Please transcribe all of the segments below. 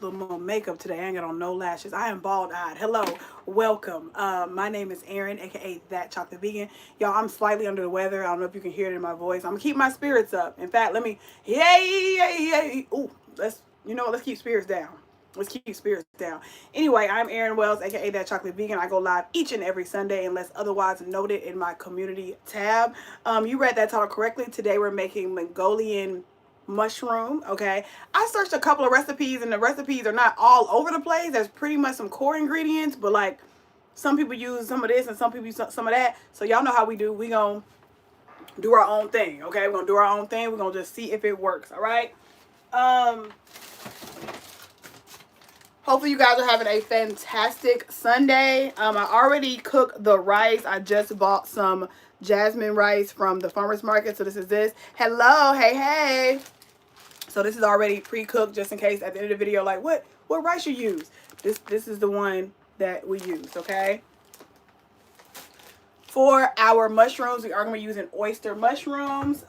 little more makeup today. I ain't got on no lashes. I am bald-eyed. Hello, welcome. My name is Erin, aka That Chocolate Vegan. Y'all, I'm slightly under the weather. I don't know if you can hear it in my voice. I'm gonna keep my spirits up. In fact, let me, yay. Ooh, let's keep spirits down. Let's keep spirits down. Anyway, I'm Erin Wells, aka That Chocolate Vegan. I go live each and every Sunday, unless otherwise noted in my community tab. You read that title correctly. Today we're making Mongolian mushroom. Okay, I searched a couple of recipes, and the recipes are not all over the place. There's pretty much some core ingredients, but like some people use some of this and some people use some of that. So y'all know how we do. We gonna do our own thing. Okay, we're gonna do our own thing. We're gonna just see if it works. All right. Um, Hopefully you guys are having a fantastic Sunday. I already cooked the rice. I just bought some jasmine rice from the farmer's market. So this is this. Hello, hey. So this is already pre-cooked just in case at the end of the video, like what rice you use. This is the one that we use, okay? For our mushrooms, we are going to be using oyster mushrooms.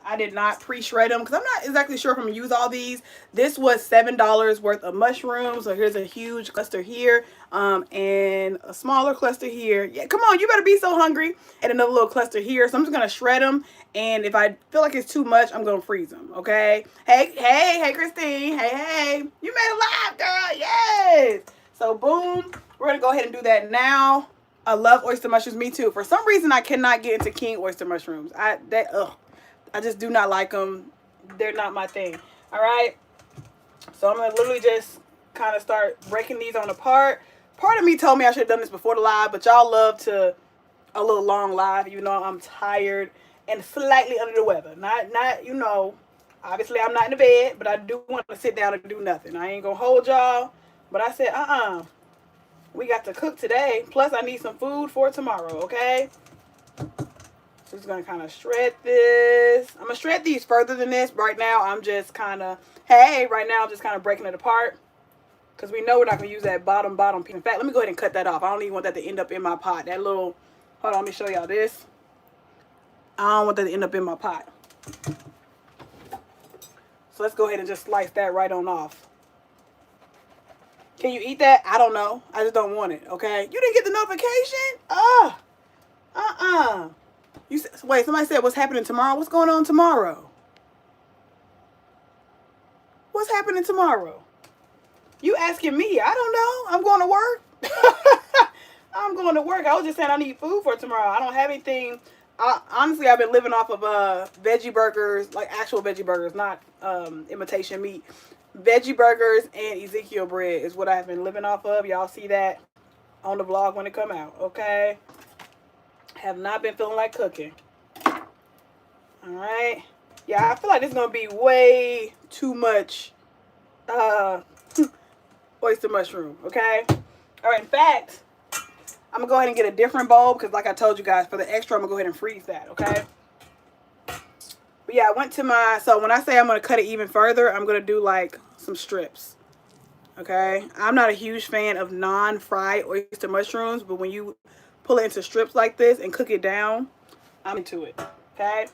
I did not pre-shred them because I'm not exactly sure if I'm going to use all these. This was $7 worth of mushrooms. So here's a huge cluster here and a smaller cluster here. Yeah, come on, you better be so hungry. And another little cluster here. So I'm just going to shred them. And if I feel like it's too much, I'm going to freeze them, okay? Hey, Christine. Hey. You made it live, girl. Yes. So boom. We're going to go ahead and do that now. I love oyster mushrooms. Me too. For some reason, I cannot get into king oyster mushrooms. I just do not like them. They're not my thing. All right. So I'm gonna literally just kind of start breaking these on apart. Part of me told me I should have done this before the live, but y'all love to a little long live, even though I'm tired and slightly under the weather. Not obviously I'm not in the bed, but I do want to sit down and do nothing. I ain't gonna hold y'all, but I said we got to cook today. Plus, I need some food for tomorrow, okay? So, just going to kind of shred this. I'm going to shred these further than this. Right now, I'm just kind of, right now, I'm just kind of breaking it apart. Because we know we're not going to use that bottom piece. In fact, let me go ahead and cut that off. I don't even want that to end up in my pot. That little, hold on, let me show y'all this. I don't want that to end up in my pot. So, let's go ahead and just slice that right on off. Can you eat that? I don't know. I just don't want it, okay? You didn't get the notification? Wait, somebody said what's happening tomorrow? What's going on tomorrow? What's happening tomorrow? You asking me? I don't know. I'm going to work. I'm going to work. I was just saying I need food for tomorrow. I don't have anything. Honestly, I've been living off of veggie burgers, like actual veggie burgers, not imitation meat. Veggie burgers and Ezekiel bread is what I've been living off of. Y'all see that on the vlog when it come out, okay? Have not been feeling like cooking. All right. Yeah, I feel like this is going to be way too much oyster mushroom, okay? All right, in fact, I'm going to go ahead and get a different bowl because like I told you guys, for the extra, I'm going to go ahead and freeze that, okay? But yeah, I went to so when I say I'm going to cut it even further, I'm going to do like some strips. Okay? I'm not a huge fan of non-fried oyster mushrooms, but when you pull it into strips like this and cook it down, I'm into it. Okay?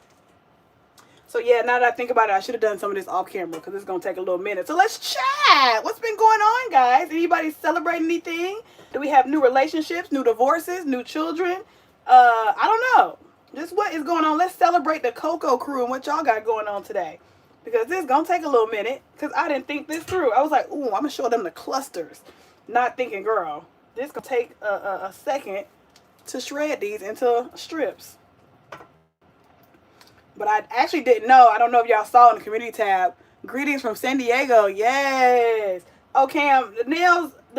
So yeah, now that I think about it, I should have done some of this off camera because it's going to take a little minute. So let's chat. What's been going on, guys? Anybody celebrating anything? Do we have new relationships, new divorces, new children? I don't know. Just what is going on? Let's celebrate the Coco crew and what y'all got going on today. Because this is going to take a little minute. Because I didn't think this through. I was like, ooh, I'm going to show them the clusters. Not thinking, girl, this is going to take a second to shred these into strips. But I actually didn't know. I don't know if y'all saw in the community tab. Greetings from San Diego. Yes. Oh, Cam, the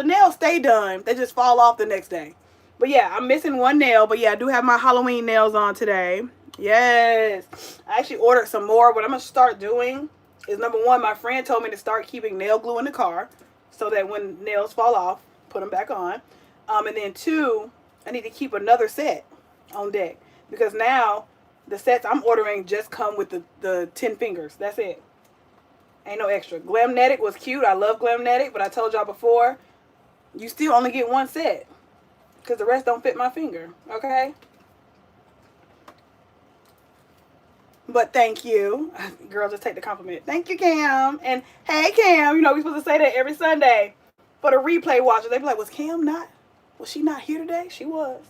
nails stay done. They just fall off the next day. But yeah, I'm missing one nail. But yeah, I do have my Halloween nails on today. Yes. I actually ordered some more. What I'm going to start doing is, number one, my friend told me to start keeping nail glue in the car so that when nails fall off, put them back on. And then two, I need to keep another set on deck. Because now the sets I'm ordering just come with the 10 fingers. That's it. Ain't no extra. Glamnetic was cute. I love Glamnetic. But I told y'all before, you still only get one set. Because the rest don't fit my finger. Okay? But thank you. Girl, just take the compliment. Thank you, Cam. And hey, Cam, you know, we're supposed to say that every Sunday. For the replay watchers, they be like, was she not here today? She was.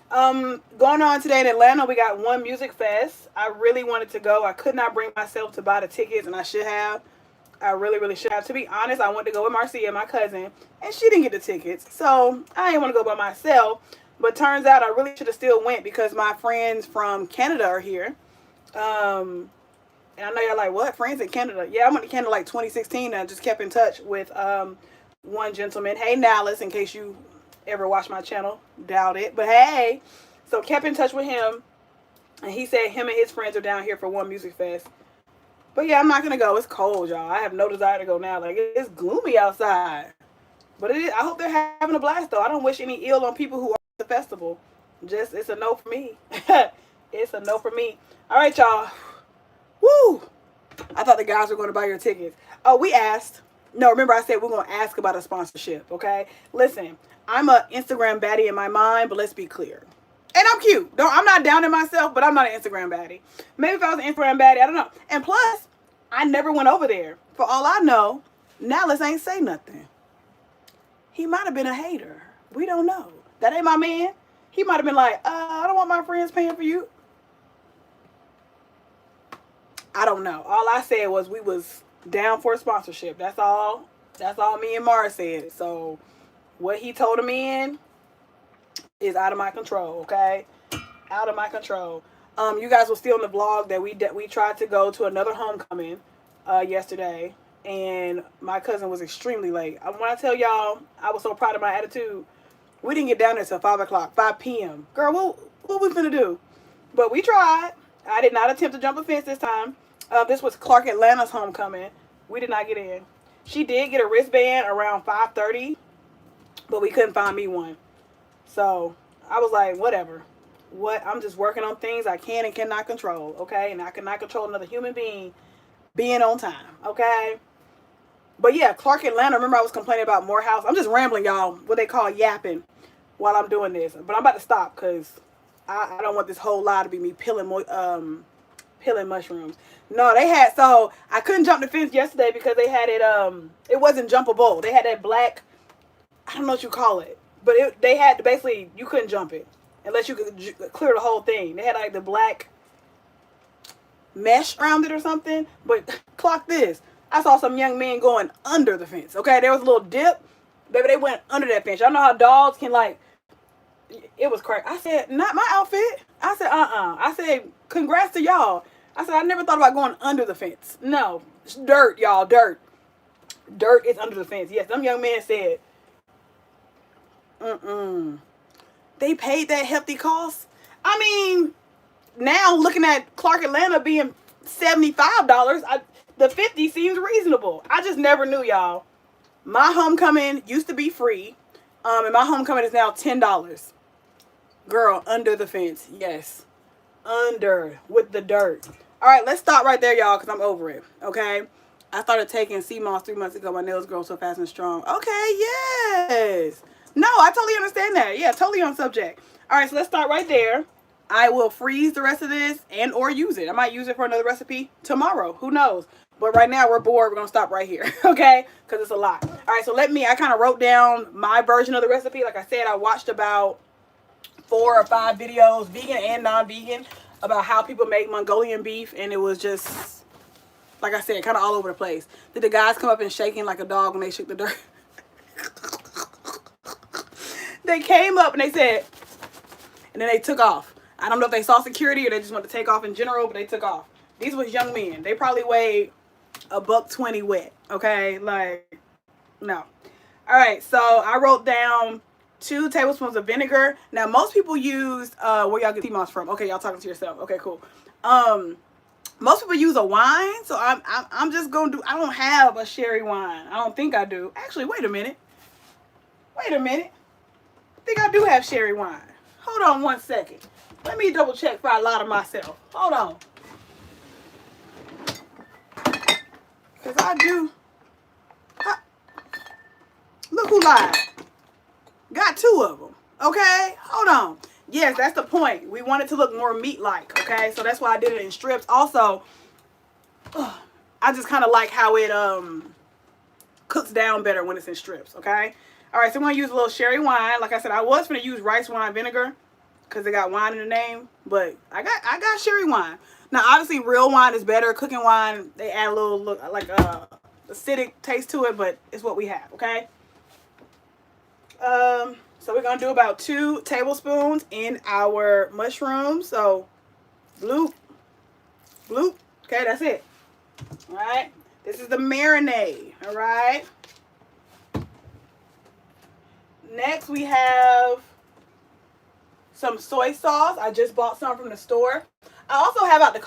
Going on today in Atlanta, we got One Music Fest. I really wanted to go. I could not bring myself to buy the tickets, and I should have. I really, really should have. To be honest, I wanted to go with Marcia, my cousin, and she didn't get the tickets. So I didn't want to go by myself. But turns out I really should have still went because my friends from Canada are here. And I know y'all like, what? Friends in Canada? Yeah, I went to Canada like 2016 and I just kept in touch with one gentleman. Hey, Nallis, in case you ever watch my channel. Doubt it. But hey. So kept in touch with him. And he said him and his friends are down here for One Music Fest. But yeah, I'm not going to go. It's cold, y'all. I have no desire to go now. Like, it's gloomy outside. But it is, I hope they're having a blast, though. I don't wish any ill on people who are at the festival. Just, it's a no for me. It's a no for me. All right, y'all. Woo! I thought the guys were going to buy your tickets. Oh, we asked. No, remember I said we're going to ask about a sponsorship, okay? Listen, I'm an Instagram baddie in my mind, but let's be clear. And I'm cute. I'm not down in myself, but I'm not an Instagram baddie. Maybe if I was an Instagram baddie, I don't know. And plus, I never went over there. For all I know, Nallis ain't say nothing. He might have been a hater. We don't know. That ain't my man. He might have been like, I don't want my friends paying for you. I don't know. All I said was we was down for a sponsorship. That's all. That's all me and Mara said. So what he told him in is out of my control, okay? Out of my control. You guys will see on the vlog that we tried to go to another homecoming yesterday, and my cousin was extremely late. When I tell y'all I was so proud of my attitude, we didn't get down there till 5 o'clock, 5 p.m. Girl, what we finna do? But we tried. I did not attempt to jump a fence this time. This was Clark Atlanta's homecoming. We did not get in. She did get a wristband around 5:30, but we couldn't find me one. So I was like, whatever. I'm just working on things I can and cannot control, okay? And I cannot control another human being being on time, okay? But yeah, Clark Atlanta, remember I was complaining about Morehouse? I'm just rambling, y'all, what they call yapping while I'm doing this. But I'm about to stop because I don't want this whole lie to be me peeling mushrooms. No, they had, so I couldn't jump the fence yesterday because they had it, it wasn't jumpable. They had that black, I don't know what you call it, but they had to basically, you couldn't jump it unless you could clear the whole thing. They had like the black mesh around it or something. But clock this. I saw some young men going under the fence. Okay, there was a little dip. Baby, they went under that fence. Y'all know how dogs can like, it was crazy. I said, not my outfit. I said, I said, congrats to y'all. I said, I never thought about going under the fence. No, it's dirt, y'all, dirt. Dirt is under the fence. Yes, some young man said, they paid that hefty cost. I mean, now looking at Clark Atlanta being $75, the 50 seems reasonable. I just never knew, y'all. My homecoming used to be free, and my homecoming is now $10. Girl, under the fence, yes, under with the dirt. All right, let's stop right there, y'all, because I'm over it. Okay, I started taking sea moss 3 months ago. My nails grow so fast and strong. Okay, yes. No, I totally understand that. Yeah, totally on subject. All right, so let's start right there. I will freeze the rest of this and or use it. I might use it for another recipe tomorrow. Who knows? But right now we're bored. We're going to stop right here, okay? Because it's a lot. All right, so I kind of wrote down my version of the recipe. Like I said, I watched about 4 or 5 videos, vegan and non-vegan, about how people make Mongolian beef. And it was just, like I said, kind of all over the place. Did the guys come up and shaking like a dog when they shook the dirt? They came up and they said, and then they took off. I don't know if they saw security or they just wanted to take off in general, but they took off. These was young men. They probably weighed $120 wet. Okay, like, no. All right, so I wrote down 2 tablespoons of vinegar. Now, most people use, where y'all get sea moss from? Okay, y'all talking to yourself. Okay, cool. Most people use a wine, so I'm just gonna do. I don't have a sherry wine. I don't think I do. Actually, wait a minute. Wait a minute. I think I do have sherry wine. Hold on 1 second. Let me double check for a lot of myself. Hold on. Because I do. Look who lied. Got 2 of them. Okay? Hold on. Yes, that's the point. We want it to look more meat-like, okay? So that's why I did it in strips. Also, I just kind of like how it cooks down better when it's in strips, okay? All right, so I'm going to use a little sherry wine. Like I said, I was going to use rice wine vinegar because it got wine in the name, but I got sherry wine. Now, obviously, real wine is better. Cooking wine, they add a little like acidic taste to it, but it's what we have, okay? So we're going to do about 2 tablespoons in our mushrooms. So, bloop, bloop. Okay, that's it. All right. This is the marinade. All right. Next, we have some soy sauce. I just bought some from the store. I also have out the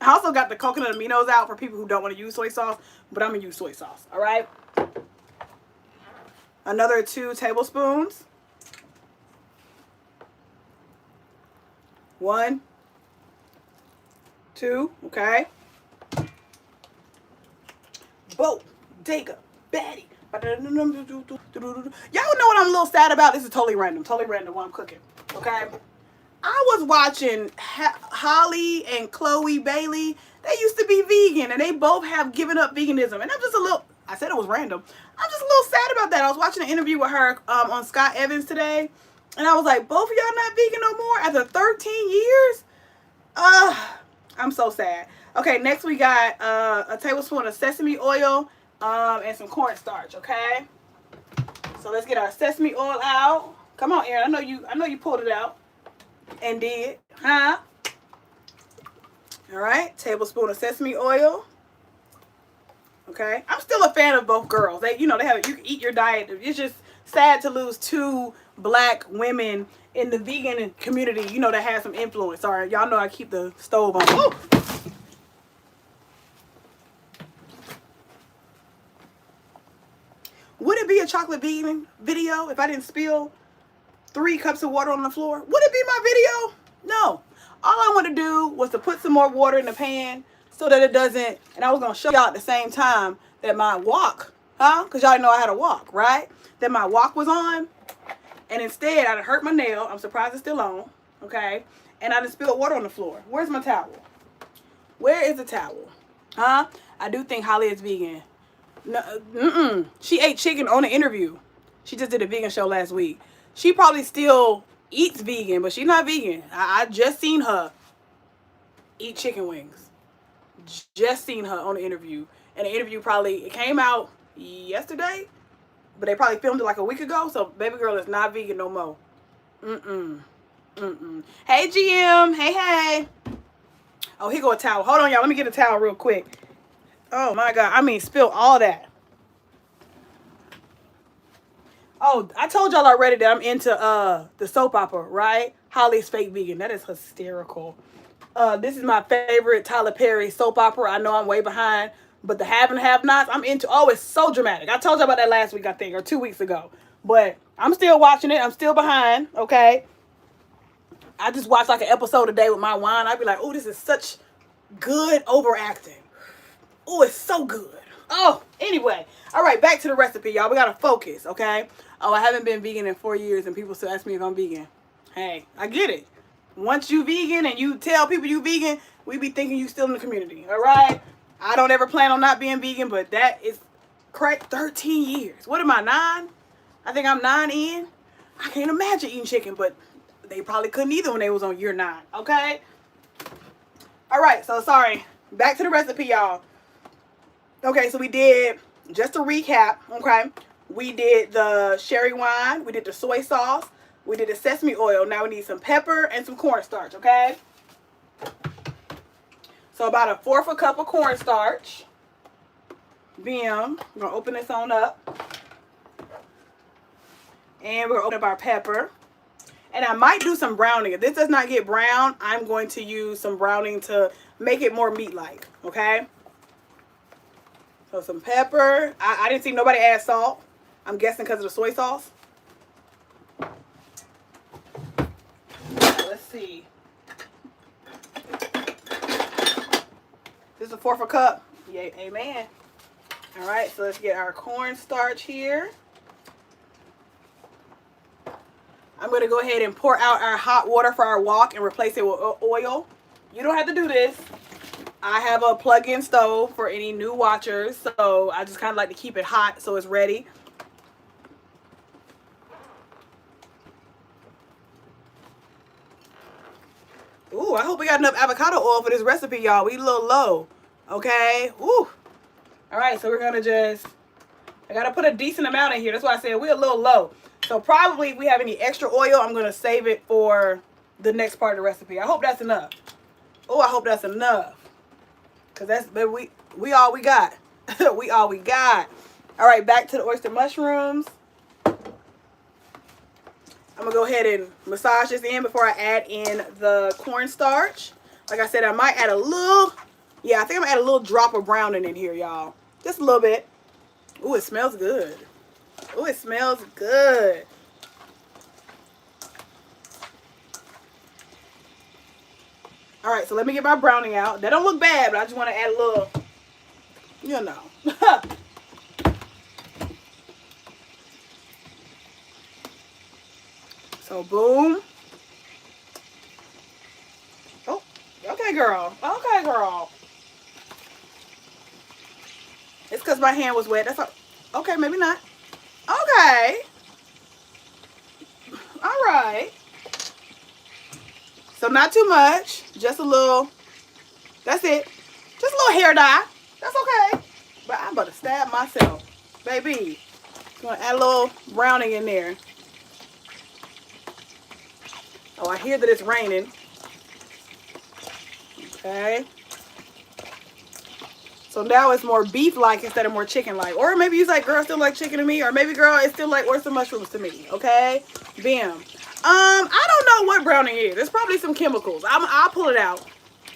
I also got the coconut aminos out for people who don't want to use soy sauce, but I'm going to use soy sauce. All right. Another 2 tablespoons. 1, 2, okay. Bodega Betty. Y'all know what I'm a little sad about? This is totally random while I'm cooking, okay? I was watching Holly and Chloe Bailey. They used to be vegan, and they both have given up veganism. And I'm just a little, I said it was random. I'm just a little sad about that. I was watching an interview with her on Scott Evans today, and I was like, both of y'all not vegan no more after 13 years? I'm so sad. Okay, next we got a tablespoon of sesame oil and some cornstarch, okay? So let's get our sesame oil out. Come on, Erin. I know you pulled it out and did, huh? All right, tablespoon of sesame oil. Okay, I'm still a fan of both girls. They have, you can eat your diet. It's just sad to lose 2 black women in the vegan community, that have some influence. Sorry, y'all know I keep the stove on. Ooh. Would it be a chocolate vegan video if I didn't spill 3 cups of water on the floor? Would it be my video? No. All I want to do was to put some more water in the pan so that it doesn't, and I was going to show y'all at the same time that my wok, because y'all know I had a wok, right? That my wok was on, and instead I hurt my nail. I'm surprised it's still on, okay? And I just spilled water on the floor. Where's my towel? Where is the towel? I do think Holly is vegan. No, she ate chicken on an interview. She just did a vegan show last week. She probably still eats vegan, but she's not vegan. I just seen her eat chicken wings. Just seen her on the interview. And the interview it came out yesterday, but they probably filmed it like a week ago. So baby girl is not vegan no more. Hey GM, hey. Oh, here go a towel. Hold on, y'all. Let me get a towel real quick. Oh my God. I mean, spill all that. Oh, I told y'all already that I'm into the soap opera, right? Holly's Fake Vegan. That is hysterical. This is my favorite Tyler Perry soap opera. I know I'm way behind, but the Have and Have-Nots, I'm into. Oh, it's so dramatic. I told you about that last week, I think, or 2 weeks ago. But I'm still watching it. I'm still behind, okay? I just watch like an episode a day with my wine. I'd be like, oh, this is such good overacting. Oh, it's so good. Oh, anyway. All right, back to the recipe, y'all. We got to focus, okay? Oh, I haven't been vegan in 4 years, and people still ask me if I'm vegan. Hey, I get it. Once you vegan and you tell people you vegan, we be thinking you still in the community, all right? I don't ever plan on not being vegan, but that is correct. 13 years. What am I, 9? I think I'm 9 in. I can't imagine eating chicken, but they probably couldn't either when they was on year 9, okay? All right, so sorry. Back to the recipe, y'all. Okay, so we did, just to recap, okay, we did the sherry wine, we did the soy sauce, we did the sesame oil. Now we need some pepper and some cornstarch, okay? So about 1/4 cup of cornstarch. Bam. We're going to open this on up. And we're going to open up our pepper. And I might do some browning. If this does not get brown, I'm going to use some browning to make it more meat-like, okay? So some pepper. I didn't see nobody add salt. I'm guessing because of the soy sauce. Let's see. This is 1/4 cup. Yay, amen. All right, so let's get our cornstarch here. I'm going to go ahead and pour out our hot water for our wok and replace it with oil. You don't have to do this. I have a plug-in stove for any new watchers, so I just kind of like to keep it hot so it's ready. Ooh, I hope we got enough avocado oil for this recipe, y'all. We a little low, okay? Ooh. All right, so we're going to just, I got to put a decent amount in here. That's why I said we're a little low. So probably if we have any extra oil, I'm going to save it for the next part of the recipe. I hope that's enough. Oh, I hope that's enough. Because that's, baby, we all we got. We all we got. All right, back to the oyster mushrooms. I'm going to go ahead and massage this in before I add in the cornstarch. Like I said, I might add a little, yeah, I think I'm going to add a little drop of browning in here, y'all. Just a little bit. Ooh, it smells good. Ooh, it smells good. All right, so let me get my browning out. That don't look bad, but I just want to add a little, you know. So, boom. Oh, okay, girl. Okay, girl. It's because my hand was wet. That's all. Okay, maybe not. Okay. All right. So not too much. Just a little. That's it. Just a little hair dye. That's okay. But I'm about to stab myself. Baby. I'm going to add a little browning in there. Oh, I hear that it's raining. Okay. So now it's more beef-like instead of more chicken-like. Or maybe you like, girl, still like chicken to me. Or maybe, girl, it's still like oyster mushrooms to me. Okay? Bam. I don't know what browning is. There's probably some chemicals. I'll pull it out.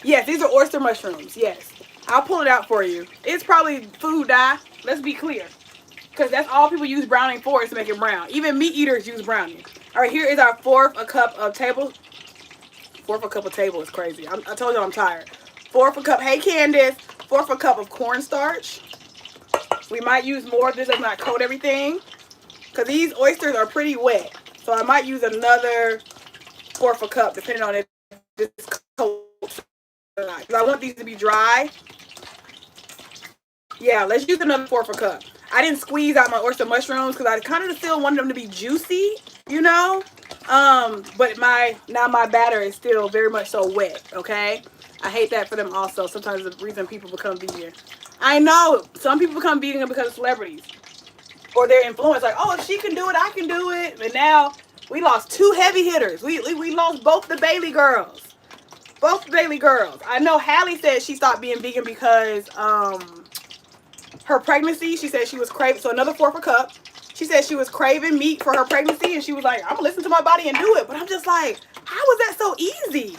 Yes, these are oyster mushrooms. Yes. I'll pull it out for you. It's probably food dye. Let's be clear. Because that's all people use browning for, is to make it brown. Even meat eaters use browning. All right, here is our fourth a cup of table. Fourth a cup of table is crazy. I told you I'm tired. Fourth a cup. Hey, Candace. Fourth a cup of cornstarch. We might use more if this does not coat everything. Because these oysters are pretty wet. So I might use another fourth a cup, depending on if this coats or not. Because I want these to be dry. Yeah, let's use another fourth a cup. I didn't squeeze out my oyster mushrooms because I kind of still wanted them to be juicy, you know. But my batter is still very much so wet, okay? I hate that for them also. Sometimes the reason people become vegan. I know. Some people become vegan because of celebrities. Or their influence. Like, oh, if she can do it, I can do it. And now we lost two heavy hitters. We lost both the Bailey girls. Both the Bailey girls. I know Hallie said she stopped being vegan because her pregnancy. She said she was craving. So another fourth a cup. She said she was craving meat for her pregnancy. And she was like, I'm going to listen to my body and do it. But I'm just like, how was that so easy?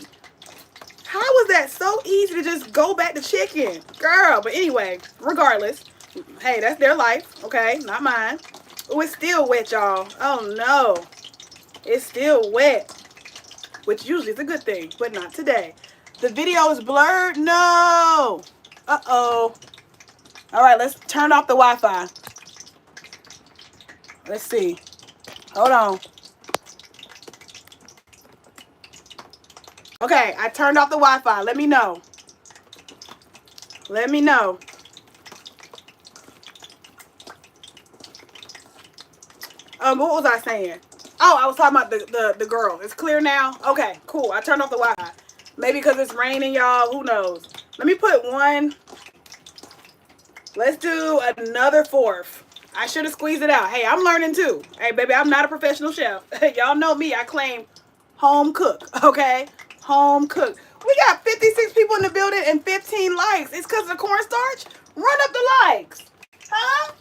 How was that so easy to just go back to chicken? Girl, but anyway, regardless, hey, that's their life, okay? Not mine. Oh, it's still wet, y'all. Oh, no. It's still wet, which usually is a good thing, but not today. The video is blurred? No. Uh-oh. All right, let's turn off the Wi-Fi. Let's see. Hold on. Okay, I turned off the Wi-Fi. Let me know. Let me know. What was I saying? Oh, I was talking about the girl. It's clear now? Okay, cool. I turned off the Wi-Fi. Maybe because it's raining, y'all. Who knows? Let me put one. Let's do another fourth. I should have squeezed it out. Hey, I'm learning too. Hey, baby, I'm not a professional chef. Y'all know me. I claim home cook, okay? Home cook. We got 56 people in the building and 15 likes. It's because of the cornstarch? Run up the likes. Huh?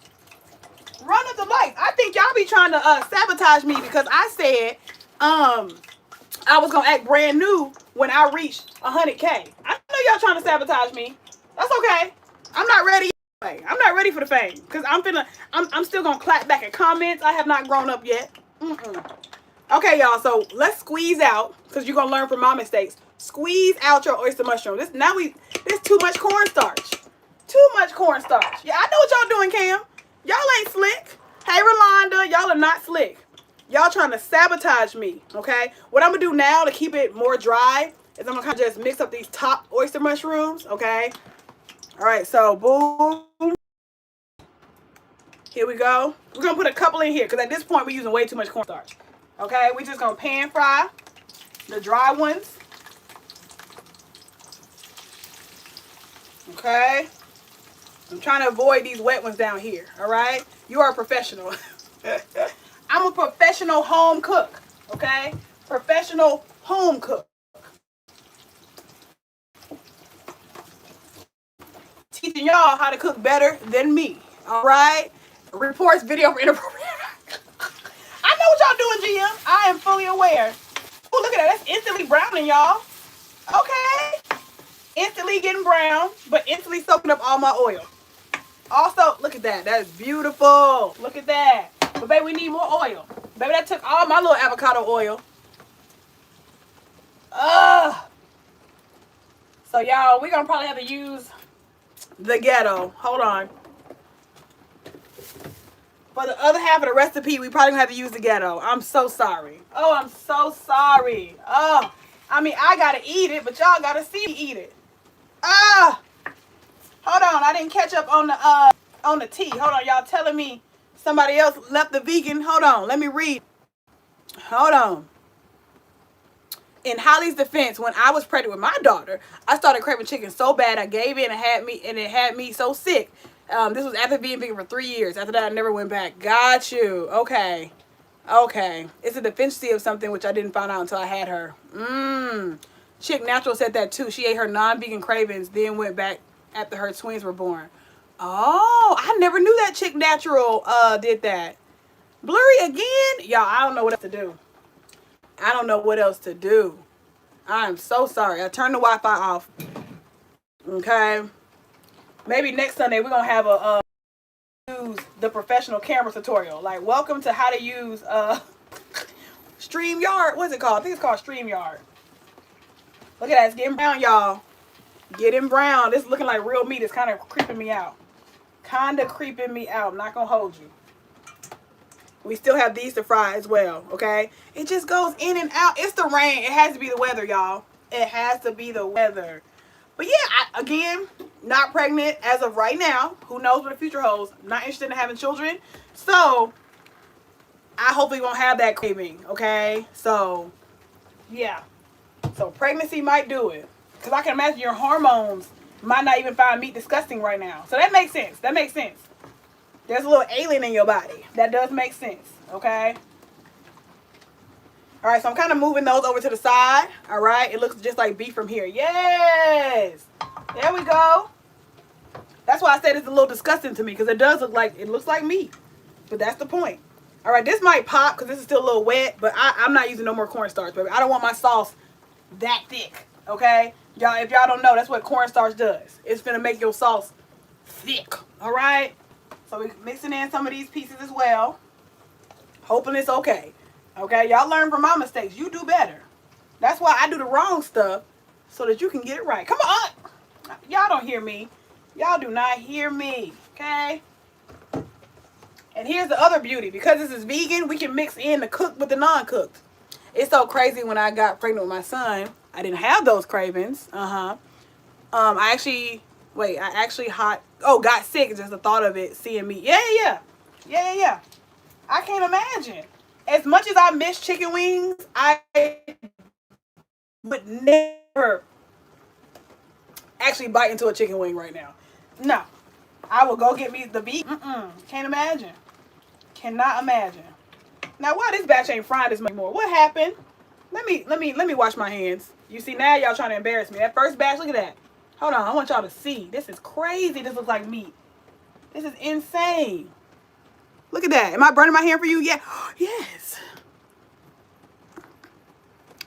Run up the likes. I think y'all be trying to sabotage me because I said I was going to act brand new when I reached 100K. I know y'all trying to sabotage me. That's okay. I'm not ready. I'm not ready for the fame because I'm still going to clap back at comments. I have not grown up yet. Okay, y'all, so let's squeeze out, because you're going to learn from my mistakes. Squeeze out your oyster mushroom. There's too much cornstarch. Too much cornstarch. Yeah, I know what y'all doing, Cam. Y'all ain't slick. Hey, Rolanda, y'all are not slick. Y'all trying to sabotage me, okay? What I'm gonna do now to keep it more dry is I'm gonna kind of just mix up these top oyster mushrooms, okay? All right, so boom. Here we go. We're gonna put a couple in here because at this point we're using way too much cornstarch. Okay, we're just gonna pan fry the dry ones. Okay. I'm trying to avoid these wet ones down here. All right. You are a professional. I'm a professional home cook. Okay. Professional home cook. Teaching y'all how to cook better than me. All right. Reports video for inappropriate. I know what y'all doing, GM. I am fully aware. Oh, look at that. That's instantly browning, y'all. Okay. Instantly getting brown, but instantly soaking up all my oil. Also, look at that. That is beautiful. Look at that. But, baby, we need more oil. Baby, that took all my little avocado oil. Ugh. So, y'all, we're going to probably have to use the ghetto. Hold on. For the other half of the recipe, we probably going to have to use the ghetto. I'm so sorry. Oh, I'm so sorry. Oh, I mean, I got to eat it, but y'all got to see me eat it. Ah. Hold on. I didn't catch up on the tea. Hold on. Y'all telling me somebody else left the vegan. Hold on. Let me read. Hold on. In Holly's defense, when I was pregnant with my daughter, I started craving chicken so bad I gave in and it had me so sick. This was after being vegan for 3 years. After that, I never went back. Got you. Okay. Okay. It's a deficiency of something which I didn't find out until I had her. Chick Natural said that too. She ate her non-vegan cravings, then went back after her twins were born. Oh, I never knew that Chick Natural did that. Blurry again? Y'all, I don't know what else to do. I don't know what else to do. I'm so sorry. I turned the Wi-Fi off. Okay. Maybe next Sunday we're going to have a use the professional camera tutorial. Like, welcome to how to use StreamYard. What's it called? I think it's called StreamYard. Look at that. It's getting brown, y'all. Getting brown. This is looking like real meat. It's kind of creeping me out. Kind of creeping me out. I'm not going to hold you. We still have these to fry as well, okay? It just goes in and out. It's the rain. It has to be the weather, y'all. It has to be the weather. But yeah, again, not pregnant as of right now. Who knows what the future holds? Not interested in having children. So, I hopefully won't have that craving, okay? So, yeah. So, pregnancy might do it. Because I can imagine your hormones might not even find meat disgusting right now. So, that makes sense. That makes sense. There's a little alien in your body. That does make sense, okay? All right, so I'm kind of moving those over to the side, all right? It looks just like beef from here. Yes! There we go. That's why I said it's a little disgusting to me, because it looks like meat. But that's the point. All right, this might pop because this is still a little wet, but I'm not using no more cornstarch, baby. I don't want my sauce that thick, okay? Y'all, if y'all don't know, that's what cornstarch does. It's gonna make your sauce thick, all right? So we're mixing in some of these pieces as well. Hoping it's okay. Okay, y'all learn from my mistakes. You do better. That's why I do the wrong stuff so that you can get it right. Come on. Y'all don't hear me. Y'all do not hear me. Okay? And here's the other beauty. Because this is vegan, we can mix in the cooked with the non-cooked. It's so crazy when I got pregnant with my son. I didn't have those cravings. I actually got sick just the thought of it, seeing me. Yeah. I can't imagine. As much as I miss chicken wings, I would never actually bite into a chicken wing right now. No. I will go get me the beef. Can't imagine. Cannot imagine. Now, why this batch ain't frying this much more? What happened? Let me wash my hands. You see, now y'all trying to embarrass me. That first batch, look at that. Hold on, I want y'all to see. This is crazy. This looks like meat. This is insane. Look at that. Am I burning my hand for you? Yeah. Yes.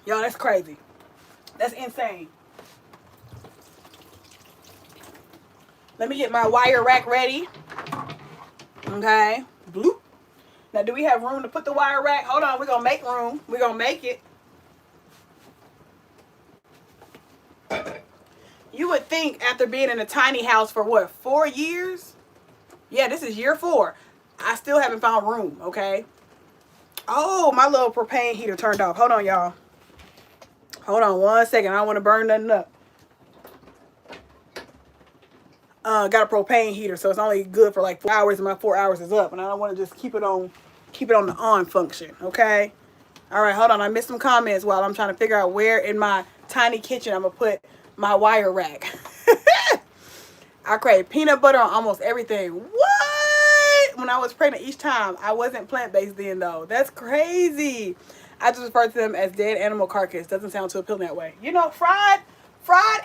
Y'all, that's crazy. That's insane. Let me get my wire rack ready. Okay. Bloop. Now, do we have room to put the wire rack? Hold on. We're going to make room. We're going to make it. You would think after being in a tiny house for what, 4 years? Yeah, this is year 4. I still haven't found room, okay? Oh, my little propane heater turned off. Hold on, y'all. Hold on 1 second. I don't want to burn nothing up. Got a propane heater, so it's only good for like 4 hours, and my 4 hours is up, and I don't want to just keep it on the on function. Okay. All right, hold on. I missed some comments while I'm trying to figure out where in my tiny kitchen I'm gonna put my wire rack. I crave peanut butter on almost everything. What? When I was pregnant each time, I wasn't plant-based then though. That's crazy. I just refer to them as dead animal carcass. Doesn't sound too appealing that way. You know, fried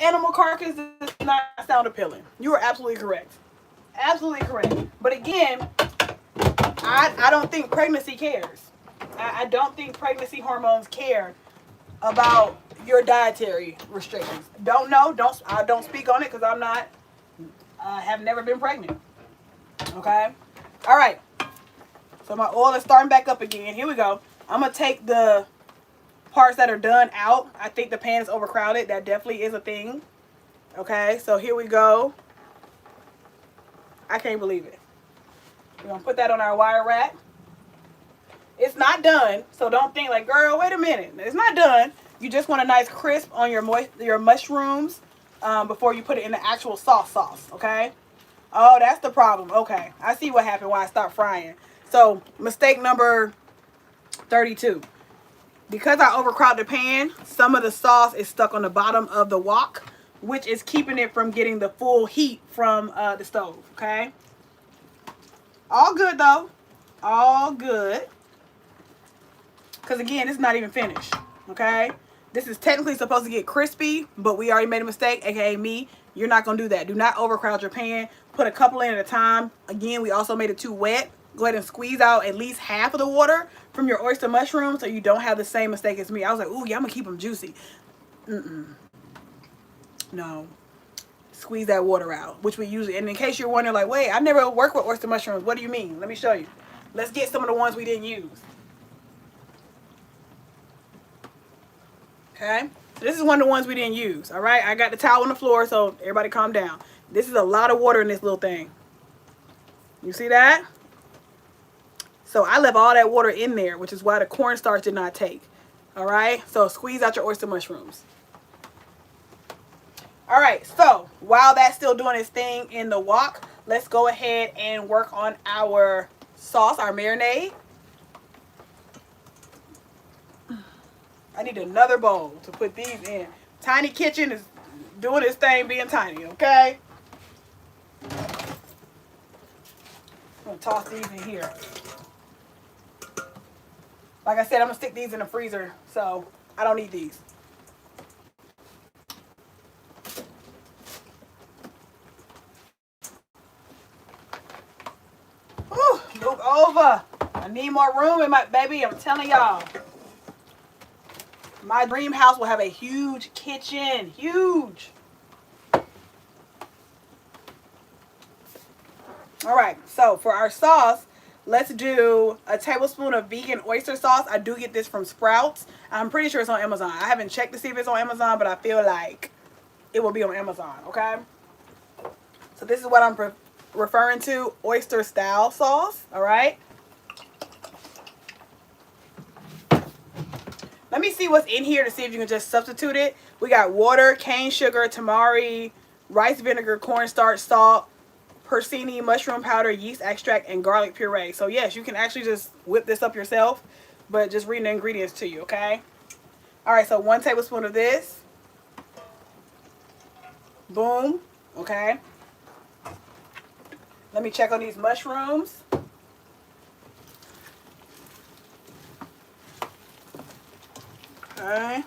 animal carcass does not sound appealing. You are absolutely correct. Absolutely correct. But again, I don't think pregnancy cares. I don't think pregnancy hormones care about your dietary restrictions. Don't know. I don't speak on it because I'm not. Have never been pregnant. Okay. All right. So my oil is starting back up again. Here we go. I'm gonna take the parts that are done out. I think the pan is overcrowded. That definitely is a thing. Okay. So here we go. I can't believe it. We're gonna put that on our wire rack. It's not done, so don't think like, girl, wait a minute. It's not done. You just want a nice crisp on your mushrooms before you put it in the actual sauce, okay? Oh, that's the problem. Okay, I see what happened when I stopped frying. So, mistake number 32. Because I overcrowded the pan, some of the sauce is stuck on the bottom of the wok, which is keeping it from getting the full heat from the stove, okay? All good, though. All good. Because, again, it's not even finished, okay? This is technically supposed to get crispy, but we already made a mistake, aka me. You're not going to do that. Do not overcrowd your pan. Put a couple in at a time. Again, we also made it too wet. Go ahead and squeeze out at least half of the water from your oyster mushroom so you don't have the same mistake as me. I was like, ooh, yeah, I'm going to keep them juicy. No. Squeeze that water out, which we usually, and in case you're wondering, like, wait, I never worked with oyster mushrooms. What do you mean? Let me show you. Let's get some of the ones we didn't use. Okay, so this is one of the ones we didn't use. All right, I got the towel on the floor, so everybody calm down. This is a lot of water in this little thing. You see that? So I left all that water in there, which is why the cornstarch did not take. All right, so squeeze out your oyster mushrooms. All right, so while that's still doing its thing in the wok, let's go ahead and work on our sauce, our marinade. I need another bowl to put these in. Tiny kitchen is doing its thing being tiny, okay? I'm going to toss these in here. Like I said, I'm going to stick these in the freezer, so I don't need these. Whew, move over. I need more room in my, baby, I'm telling y'all. My dream house will have a huge kitchen. Huge. All right. So for our sauce, let's do a tablespoon of vegan oyster sauce. I do get this from Sprouts. I'm pretty sure it's on Amazon. I haven't checked to see if it's on Amazon, but I feel like it will be on Amazon. Okay. So this is what I'm referring to. Oyster style sauce. All right. Let me see what's in here to see if you can just substitute it. We got water, cane sugar, tamari, rice vinegar, cornstarch, salt, porcini, mushroom powder, yeast extract, and garlic puree. So yes, you can actually just whip this up yourself, but just reading the ingredients to you, okay? All right, so 1 tablespoon of this. Boom, okay? Let me check on these mushrooms. Okay.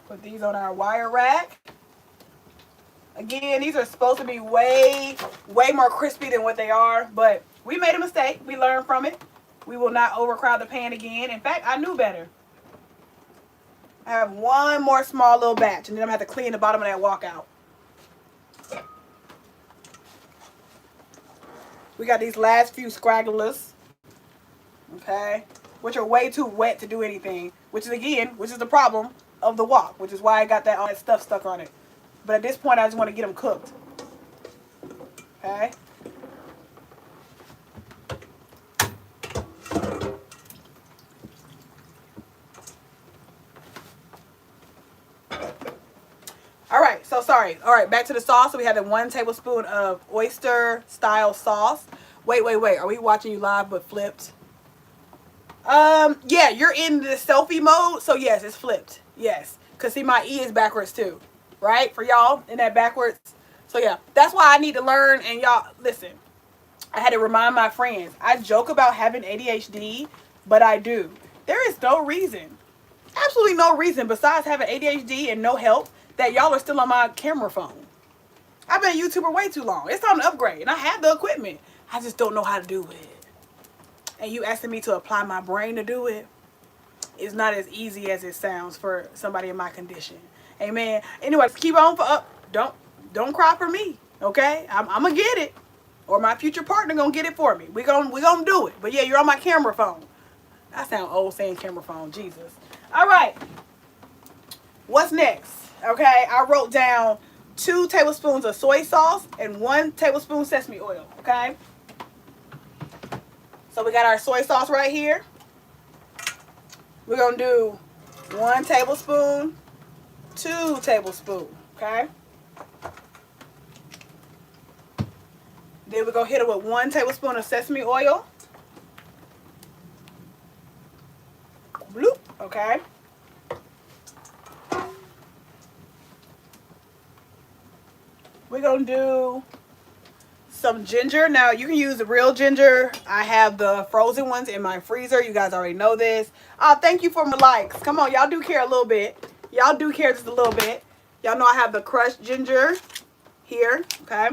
Put these on our wire rack. Again, these are supposed to be way more crispy than what they are, but we made a mistake. We learned from it. We will not overcrowd the pan again. In fact, I knew better. I have one more small little batch, and then I'm going to have to clean the bottom of that wok out. We got these last few scragglers. Okay, which are way too wet to do anything, which is the problem of the wok, which is why I got all that stuff stuck on it. But at this point, I just want to get them cooked. Okay. right. Back to the sauce. So we have the 1 tablespoon of oyster style sauce. Wait. Are we watching you live but flipped? Yeah, you're in the selfie mode. So yes, it's flipped. Yes. Cause see, my E is backwards too. Right? For y'all in that backwards. So yeah, that's why I need to learn. And y'all, listen, I had to remind my friends. I joke about having ADHD, but I do. There is no reason, absolutely no reason besides having ADHD and no help that y'all are still on my camera phone. I've been a YouTuber way too long. It's time to upgrade. And I have the equipment. I just don't know how to do it. And you asking me to apply my brain to do it, it's not as easy as it sounds for somebody in my condition. Amen. Anyways, keep on for up. Don't cry for me. Okay? I'm gonna get it. Or my future partner gonna get it for me. We gonna do it. But yeah, you're on my camera phone. I sound old saying camera phone. Jesus. All right. What's next? Okay, I wrote down 2 tablespoons of soy sauce and 1 tablespoon sesame oil. Okay. So we got our soy sauce right here. We're gonna do 1 tablespoon, 2 tablespoons. Okay. Then we're gonna hit it with 1 tablespoon of sesame oil. Bloop. Okay. We're going to do some ginger. Now, you can use the real ginger. I have the frozen ones in my freezer. You guys already know this. Thank you for my likes. Come on, y'all do care a little bit. Y'all do care just a little bit. Y'all know I have the crushed ginger here. Okay.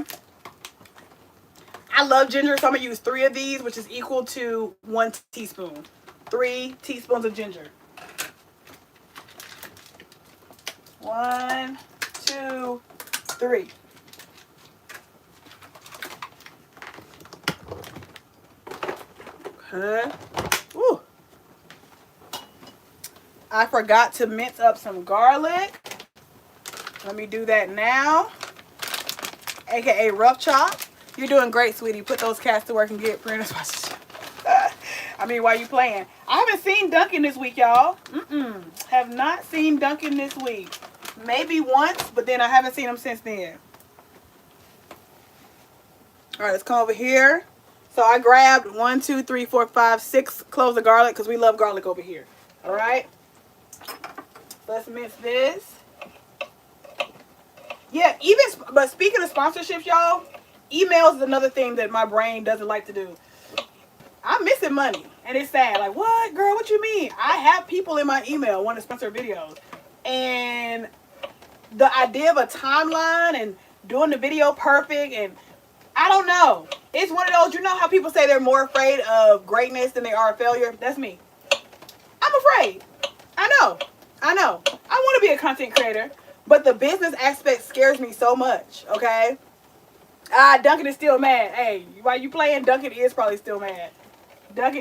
I love ginger, so I'm going to use 3 of these, which is equal to 1 teaspoon. 3 teaspoons of ginger. 1, 2, 3. Okay. Ooh. I forgot to mince up some garlic. Let me do that now. AKA rough chop. You're doing great, sweetie. Put those cats to work and get Prina sponsorship. I mean, why you playing? I haven't seen Duncan this week, y'all. Have not seen Duncan this week. Maybe once, but then I haven't seen him since then. All right, let's come over here. So I grabbed 1, 2, 3, 4, 5, 6 cloves of garlic because we love garlic over here. All right. Let's mince this. Yeah, but speaking of sponsorships, y'all, emails is another thing that my brain doesn't like to do. I'm missing money, and it's sad. Like, what, girl? What you mean? I have people in my email want to sponsor videos, and the idea of a timeline and doing the video perfect, and I don't know. It's one of those, you know how people say they're more afraid of greatness than they are of failure? That's me. I'm afraid. I know. I want to be a content creator, but the business aspect scares me so much, okay? Duncan is still mad. Hey, while you playing, Duncan is probably still mad. Where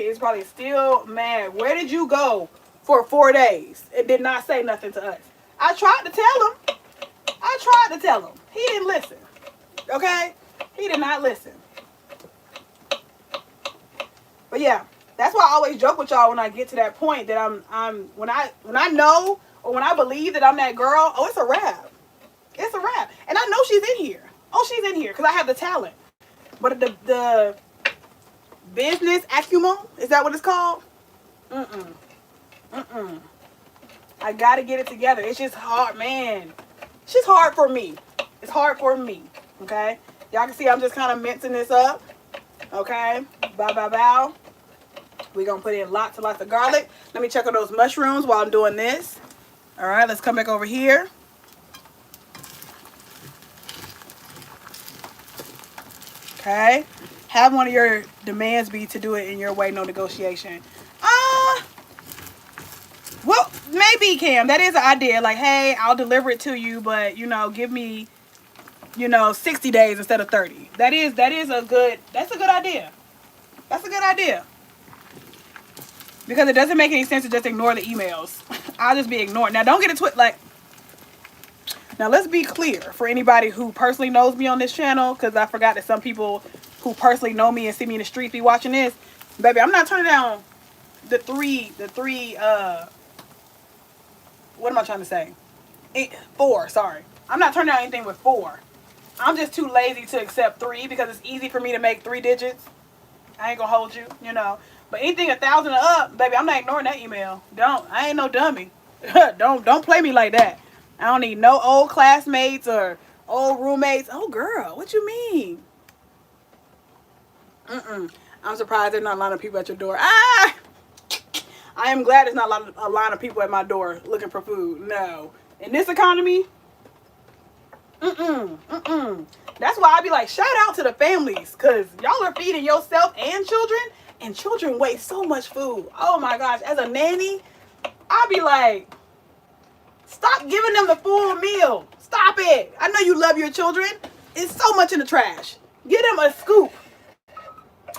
did you go for 4 days and did not say nothing to us? I tried to tell him. He didn't listen. Okay? He did not listen. But yeah, that's why I always joke with y'all when I get to that point that when I know or when I believe that I'm that girl, it's a wrap. It's a wrap. And I know she's in here. She's in here because I have the talent. But the business acumen, is that what it's called? I gotta get it together. It's just hard, man. It's just hard for me. It's hard for me. Okay? Y'all can see I'm just kind of mincing this up. Okay? Bow. We're gonna put in lots and lots of garlic. Let me check on those mushrooms while I'm doing this. Alright, let's come back over here. Okay? Have one of your demands be to do it in your way, no negotiation. Well, maybe, Cam. That is an idea. Like, hey, I'll deliver it to you, but, give me, 60 days instead of 30. That's a good idea. That's a good idea. Because it doesn't make any sense to just ignore the emails. I'll just be ignored. Now, don't get it now, let's be clear for anybody who personally knows me on this channel, because I forgot that some people who personally know me and see me in the street be watching this. Baby, I'm not turning down the three, what am I trying to say? 4, sorry. I'm not turning out anything with 4. I'm just too lazy to accept 3 because it's easy for me to make 3 digits. I ain't gonna hold you, you know. But anything 1,000 or up, baby, I'm not ignoring that email. I ain't no dummy. don't play me like that. I don't need no old classmates or old roommates. Oh, girl, what you mean? I'm surprised there's not a lot of people at your door. I am glad there's not a line of people at my door looking for food. No. In this economy, that's why I be like, shout out to the families, because y'all are feeding yourself and children waste so much food. Oh my gosh, as a nanny, I be like, stop giving them the full meal. Stop it. I know you love your children. It's so much in the trash. Give them a scoop.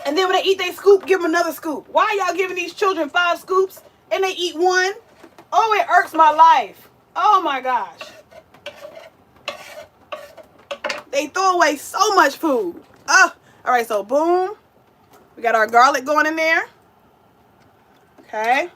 And then when they eat their scoop, give them another scoop. Why y'all giving these children 5 scoops and they eat 1? Oh, it irks my life. Oh my gosh. They throw away so much food. All right, so boom. We got our garlic going in there. Okay.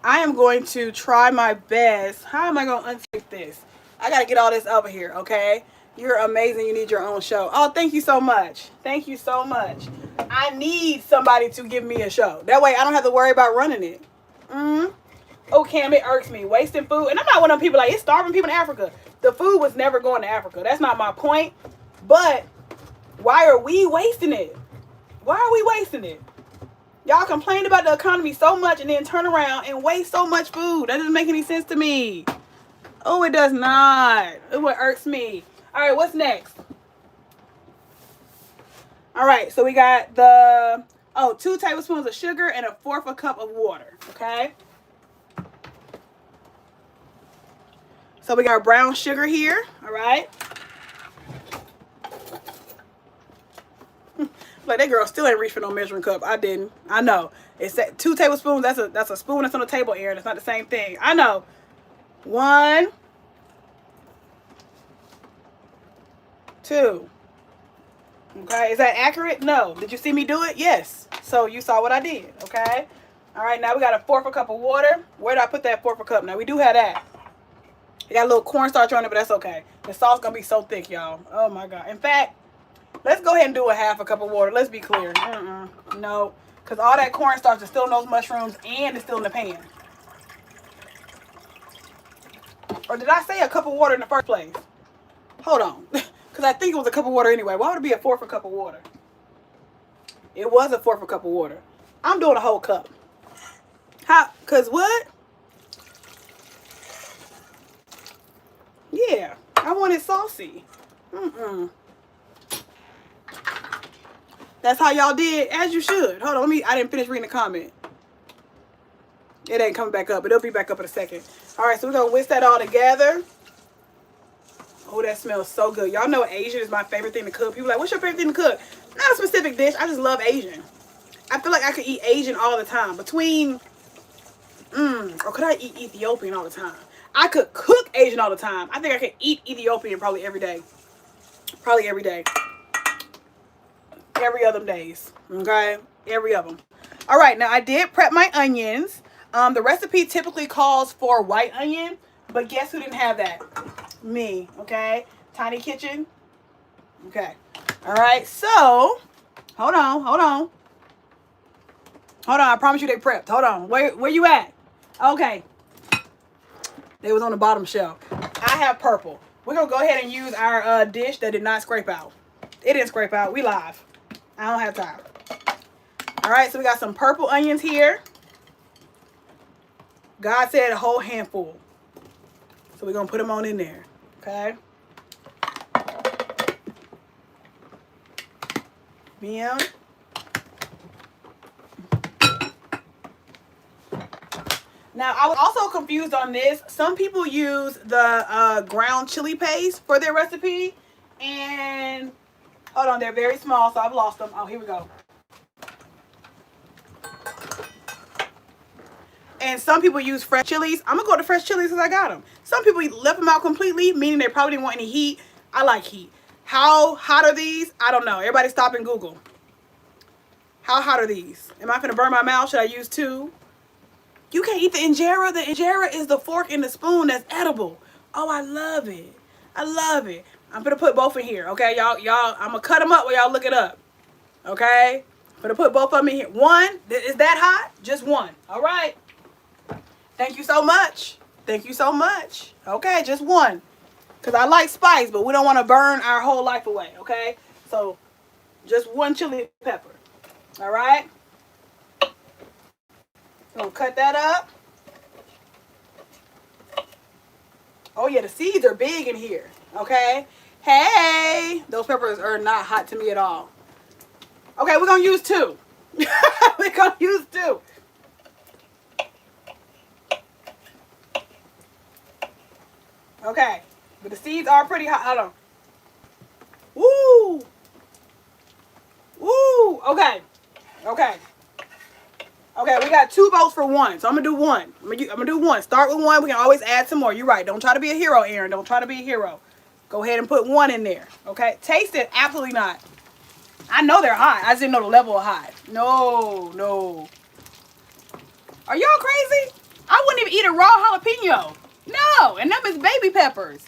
I am going to try my best. How am I going to unstick this? I got to get all this over here, okay? You're amazing. You need your own show. Oh, thank you so much. Thank you so much. I need somebody to give me a show. That way I don't have to worry about running it. Oh, Cam, it irks me. Wasting food. And I'm not one of them people like, it's starving people in Africa. The food was never going to Africa. That's not my point. But why are we wasting it? Why are we wasting it? Y'all complain about the economy so much and then turn around and waste so much food. That doesn't make any sense to me. Oh, it does not. It irks me. All right, what's next? All right, so we got 2 tablespoons of sugar and 1/4 cup of water, okay? So we got brown sugar here, all right? Like, that girl still ain't reached for no measuring cup. I didn't. I know. It's 2 tablespoons. That's a spoon that's on the table, Aaron. It's not the same thing. I know. 1, 2. Okay, is that accurate? No. Did you see me do it? Yes. So you saw what I did, okay? All right, now we got 1/4 cup of water. Where did I put that 1/4 cup? Now, we do have that. It got a little cornstarch on it, but that's okay. The sauce going to be so thick, y'all. Oh, my God. In fact, let's go ahead and do 1/2 cup of water. Let's be clear. No, because all that cornstarch is still in those mushrooms and it's still in the pan. Or did I say a cup of water in the first place? Hold on. Because I think it was a cup of water anyway. Why would it be 1/4 cup of water? It was 1/4 cup of water. I'm doing a whole cup. How? Because what? Yeah. I want it saucy. That's how y'all did, as you should. Hold on, I didn't finish reading the comment. It ain't coming back up, but it'll be back up in a second. All right, so we're going to whisk that all together. Oh, that smells so good. Y'all know Asian is my favorite thing to cook. People are like, what's your favorite thing to cook? Not a specific dish. I just love Asian. I feel like I could eat Asian all the time. Or could I eat Ethiopian all the time? I could cook Asian all the time. I think I could eat Ethiopian probably every day. Probably every day. Every other days. Okay? Every of them. All right, now I did prep my onions. The recipe typically calls for white onion, but guess who didn't have that? Me, okay? Tiny kitchen. Okay. All right, so, hold on. I promise you they prepped. Hold on. Where you at? Okay. They was on the bottom shelf. I have purple. We're going to go ahead and use our dish that did not scrape out. It didn't scrape out. We live. I don't have time. All right, so we got some purple onions here. God said a whole handful. So we're going to put them on in there. Okay. Bam. Now, I was also confused on this. Some people use the ground chili paste for their recipe. And, hold on, they're very small, so I've lost them. Oh, here we go. And some people use fresh chilies. I'm going to go to fresh chilies because I got them. Some people left them out completely, meaning they probably didn't want any heat. I like heat. How hot are these? I don't know. Everybody stop and Google. How hot are these? Am I going to burn my mouth? Should I use 2? You can't eat the injera. The injera is the fork and the spoon that's edible. Oh, I love it. I love it. I'm gonna put both in here, okay, y'all. I'm gonna cut them up while y'all look it up, okay? I'm gonna put both of them in here. One, is that hot? Just one. All right. Thank you so much. Thank you so much. Okay, just one. Because I like spice, but we don't want to burn our whole life away, okay? So, just one chili pepper. All right? Gonna cut that up. Oh, yeah, the seeds are big in here, okay? Hey! Those peppers are not hot to me at all. Okay, we're gonna use two. We're gonna use two. Okay, but the seeds are pretty hot. Hold on. Woo! Woo! Okay. Okay. Okay, we got 2 votes for one, so I'm gonna do one. I'm gonna do one. Start with one. We can always add some more. You're right. Don't try to be a hero, Aaron. Don't try to be a hero. Go ahead and put one in there. Okay. Taste it. Absolutely not. I know they're hot. I just didn't know the level of hot. No, no. Are y'all crazy? I wouldn't even eat a raw jalapeno. No, and them is baby peppers.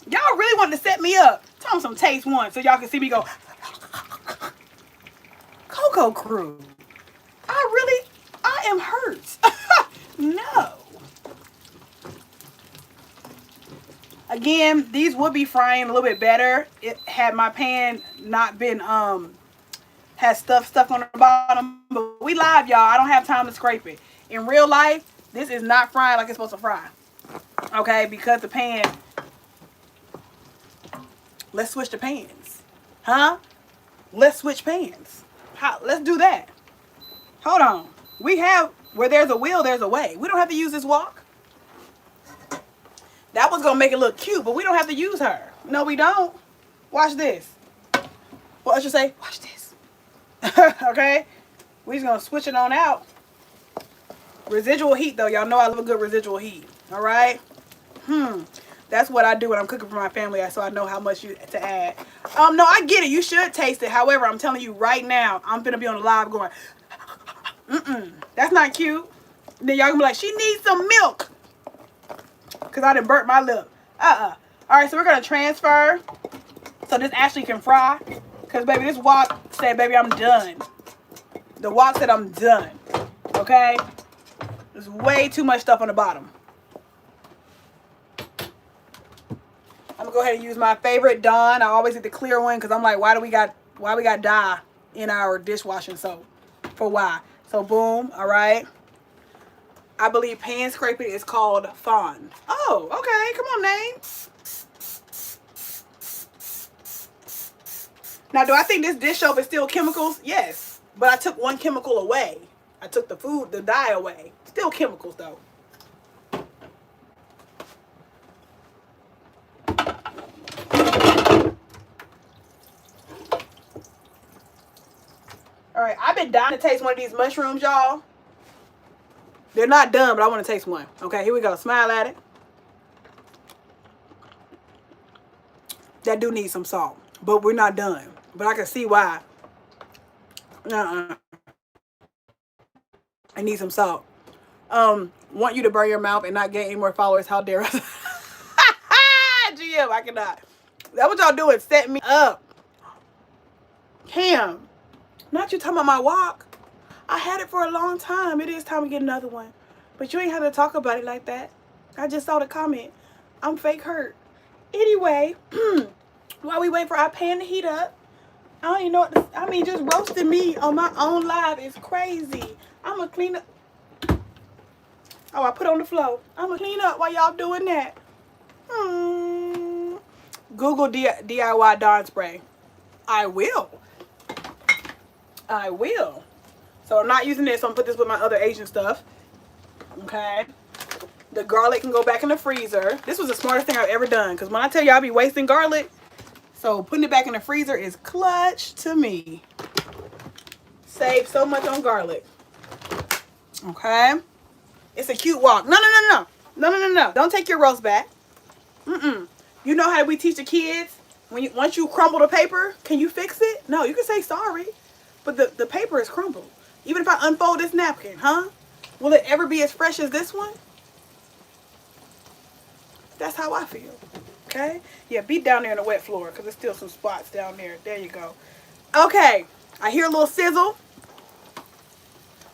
Y'all really want to set me up. Tell them some taste one so y'all can see me go. Cocoa Crew. I am hurt. No. Again, these would be frying a little bit better. It had my pan not been had stuff stuck on the bottom. But we live, y'all. I don't have time to scrape it. In real life, this is not frying like it's supposed to fry. Okay, because the pan. Let's switch the pans. Huh? Let's switch pans. Let's do that. Hold on. We have, where there's a will, there's a way. We don't have to use this wok. That was going to make it look cute, but we don't have to use her. No, we don't. Watch this. Well, I should say, watch this. Okay? We're just going to switch it on out. Residual heat, though. Y'all know I love a good residual heat. All right? That's what I do when I'm cooking for my family, so I know how much to add. No, I get it. You should taste it. However, I'm telling you right now, I'm going to be on the live going, that's not cute. Then y'all going to be like, she needs some milk. Because I done burnt my lip. All right, so we're going to transfer so this actually can fry. Because, baby, this wok said, baby, I'm done. The wok said I'm done. Okay? There's way too much stuff on the bottom. I'm going to go ahead and use my favorite Dawn. I always get the clear one because I'm like, why we got dye in our dishwashing soap? For why? So, boom. All right. I believe pan scraping is called fond. Oh, okay. Come on, name. Now, do I think this dish soap is still chemicals? Yes. But I took one chemical away. I took the dye away. Still chemicals, though. All right. I've been dying to taste one of these mushrooms, y'all. They're not done, but I want to taste one. Okay, here we go. Smile at it. That do need some salt, but we're not done. But I can see why. I need some salt. Want you to burn your mouth and not get any more followers. How dare us? GM, I cannot. That's what y'all doing. Set me up. Cam, not you talking about my wok. I had it for a long time. It is time to get another one. But you ain't have to talk about it like that. I just saw the comment. I'm fake hurt. Anyway, while we wait for our pan to heat up, I don't even know what to, I mean, just roasting me on my own live is crazy. I'm going to clean up. Oh, I put on the floor. I'm going to clean up while y'all doing that. Google DIY Dawn spray. I will. I will. So I'm not using this, so I'm going to put this with my other Asian stuff. Okay. The garlic can go back in the freezer. This was the smartest thing I've ever done. Because when I tell you I'll be wasting garlic, so putting it back in the freezer is clutch to me. Save so much on garlic. Okay. It's a cute wok. No. Don't take your roast back. You know how we teach the kids? Once you crumble the paper, can you fix it? No, you can say sorry. But the paper is crumbled. Even if I unfold this napkin, huh? Will it ever be as fresh as this one? That's how I feel. Okay? Yeah, be down there in the wet floor because there's still some spots down there. There you go. Okay. I hear a little sizzle.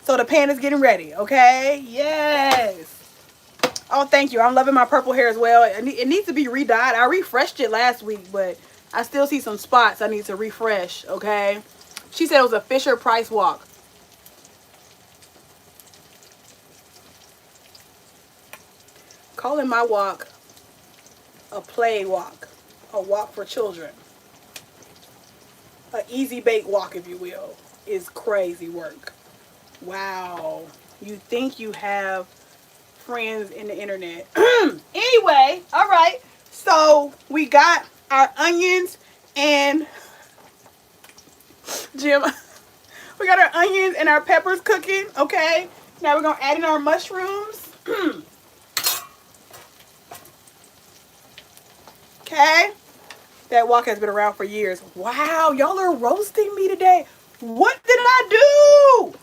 So the pan is getting ready. Okay? Yes. Oh, thank you. I'm loving my purple hair as well. It needs to be re-dyed. I refreshed it last week, but I still see some spots I need to refresh. Okay? She said it was a Fisher Price walk. Calling my walk a play walk, a walk for children, an easy bake walk, if you will, is crazy work. Wow. You think you have friends in the internet. Anyway, all right. So we got our onions and Jim. We got our onions and our peppers cooking. Okay. Now we're gonna add in our mushrooms. Okay. That walk has been around for years. Wow, y'all are roasting me today. What did I do?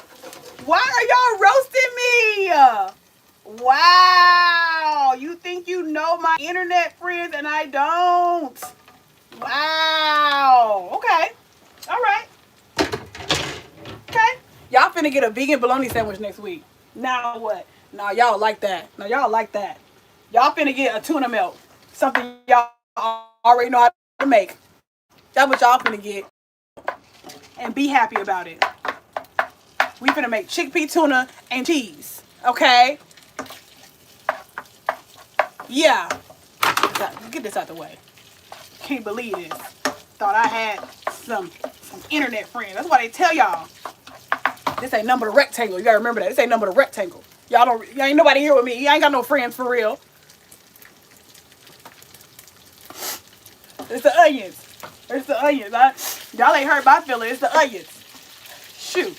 Why are y'all roasting me? Wow. You think you know my internet friends and I don't. Wow. Okay. All right. Okay. Y'all finna get a vegan bologna sandwich next week. Now what? Now y'all like that. Now y'all like that. Y'all finna get a tuna melt. Something y'all already know how to make. That's what y'all finna get. And be happy about it. We finna make chickpea tuna and cheese. Okay? Yeah. Get this out the way. Can't believe this. Thought I had some internet friends. That's why they tell y'all. This ain't number the rectangle. You gotta remember that. This ain't number the rectangle. Y'all ain't nobody here with me. You ain't got no friends for real. It's the onions. It's the onions. Y'all ain't hurt my feelings. It's the onions. Shoot.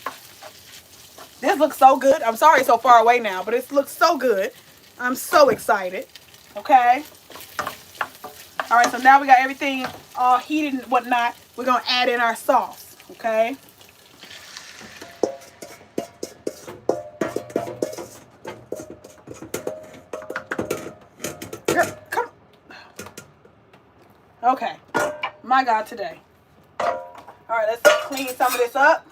This looks so good. I'm sorry it's so far away now, but it looks so good. I'm so excited. Okay. All right, so now we got everything all heated and whatnot. We're going to add in our sauce. Okay. Girl, come. Okay. My God, today. All right, let's clean some of this up.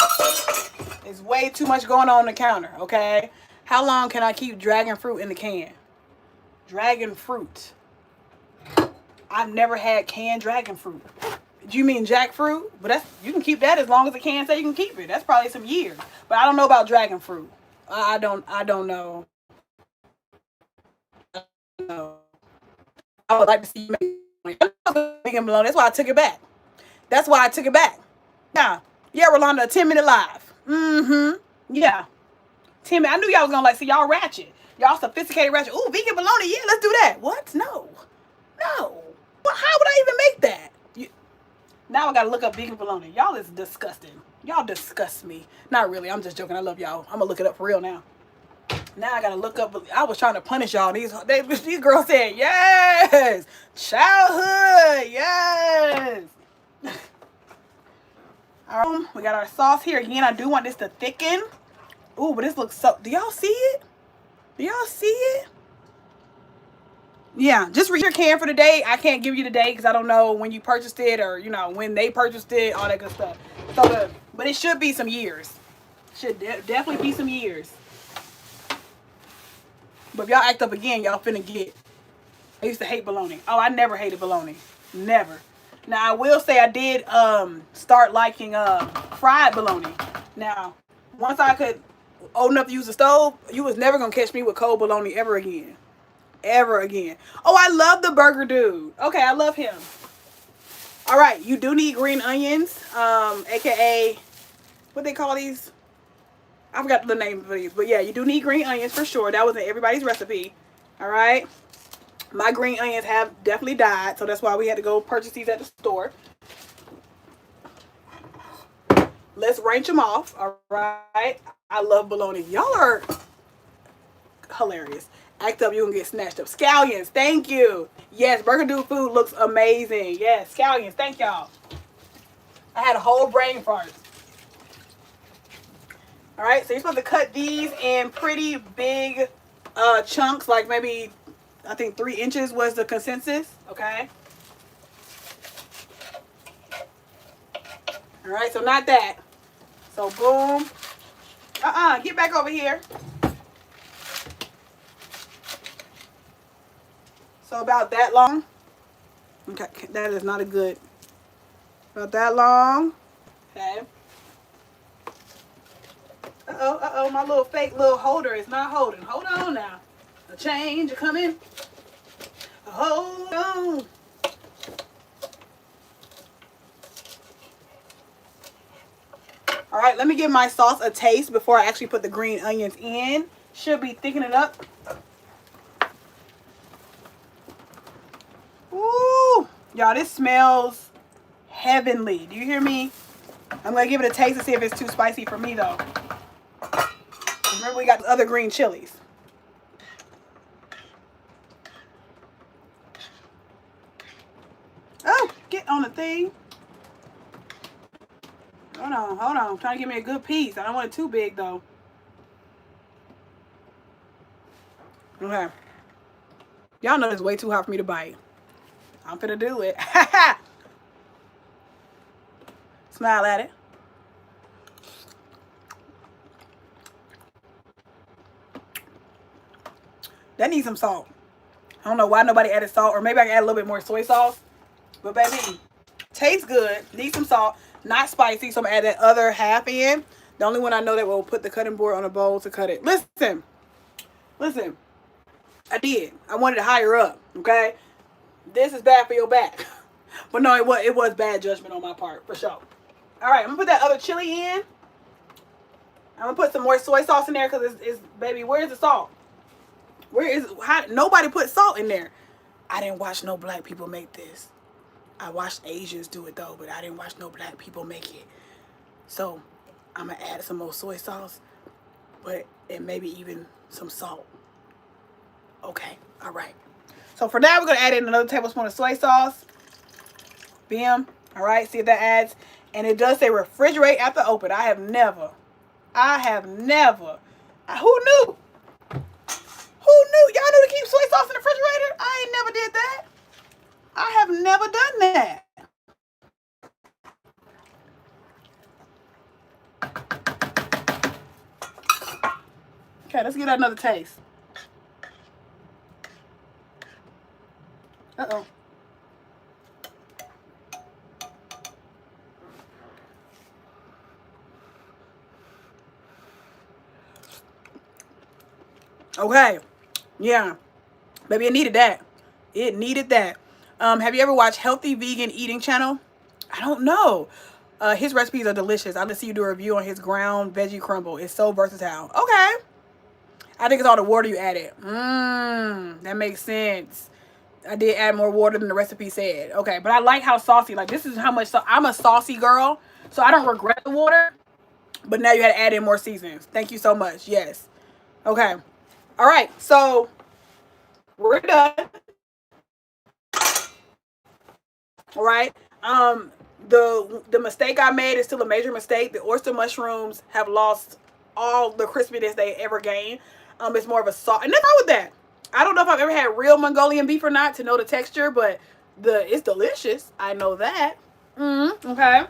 There's way too much going on the counter, okay? How long can I keep dragon fruit in the can? Dragon fruit. I've never had canned dragon fruit. Do you mean jackfruit? But you can keep that as long as the can say you can keep it. That's probably some years. But I don't know about dragon fruit. I don't know. I would like to see you make vegan bologna. That's why I took it back. Yeah, Rolanda, a 10-minute live. Yeah. 10 minutes. I knew y'all was gonna see y'all ratchet. Y'all sophisticated ratchet. Ooh, vegan bologna. Yeah, let's do that. What? No. But how would I even make that? Now I gotta look up vegan bologna. Y'all is disgusting. Y'all disgust me. Not really. I'm just joking. I love y'all. I'm gonna look it up for real now. Now I gotta look up. I was trying to punish y'all. These girls said yes. Childhood. Yes. All right, we got our sauce here. Again, I do want this to thicken. Ooh, but this looks so... Do y'all see it? Yeah, just read your can for the date. I can't give you the date because I don't know when you purchased it or, when they purchased it, all that good stuff. So, but it should be some years. Should definitely be some years. But if y'all act up again, y'all finna get... I used to hate bologna. Oh, I never hated bologna. Never. Now, I will say I did start liking fried bologna. Now, once I could old enough to use the stove, you was never going to catch me with cold bologna ever again. Oh, I love the burger dude. Okay, I love him. All right, you do need green onions, a.k.a. what they call these? I forgot the name of these. But, yeah, you do need green onions for sure. That was in everybody's recipe. All right. My green onions have definitely died, so that's why we had to go purchase these at the store. Let's range them off, all right? I love bologna. Y'all are hilarious. Act up, you're going to get snatched up. Scallions, thank you. Yes, Burger Dude food looks amazing. Yes, scallions, thank y'all. I had a whole brain fart. All right, so you're supposed to cut these in pretty big chunks, like maybe, I think 3 inches was the consensus, okay? All right, so not that. So boom. Get back over here. So about that long. Okay, that is not a good. About that long. Okay. Uh-oh, my little fake little holder is not holding. Hold on now. A change coming. Hold on. All right, let me give my sauce a taste before I actually put the green onions in. Should be thickening up. Ooh, y'all, this smells heavenly. Do you hear me? I'm going to give it a taste to see if it's too spicy for me, though. Remember, we got the other green chilies. Oh, get on the thing. Hold on. I'm trying to give me a good piece. I don't want it too big, though. Okay. Y'all know it's way too hot for me to bite. I'm finna do it. Smile at it. That needs some salt. I don't know why nobody added salt, or maybe I can add a little bit more soy sauce. But baby, tastes good. Needs some salt. Not spicy, so I'm gonna add that other half in. The only one I know that will put the cutting board on a bowl to cut it. Listen. I did. I wanted it higher up. Okay. This is bad for your back. But no, it was bad judgment on my part, for sure. All right, I'm gonna put that other chili in. I'm gonna put some more soy sauce in there because it's baby. Where's the salt? Nobody put salt in there. I didn't watch no black people make this. I watched Asians do it though, but I didn't watch no black people make it. So I'm gonna add some more soy sauce, and maybe even some salt. Okay, all right. So for that, we're gonna add in another tablespoon of soy sauce. Bam. All right, see if that adds. And it does say refrigerate after open. I have never. Who knew? Y'all knew to keep soy sauce in the refrigerator? I ain't never did that. I have never done that. Okay, let's give that another taste. Uh-oh. Okay. Yeah. Maybe it needed that. Have you ever watched Healthy Vegan Eating Channel? I don't know. His recipes are delicious. I'm gonna see you do a review on his ground veggie crumble. It's so versatile. Okay. I think it's all the water you added. That makes sense. I did add more water than the recipe said. Okay, but I like how saucy. Like, this is how much. I'm a saucy girl, so I don't regret the water. But now you had to add in more seasonings. Thank you so much. Yes. Okay. All right. So we're done. All right. The mistake I made is still a major mistake. The oyster mushrooms have lost all the crispiness they ever gained. It's more of a salt, and nothing wrong with that. I don't know if I've ever had real Mongolian beef or not to know the texture, but it's delicious. I know that. Okay.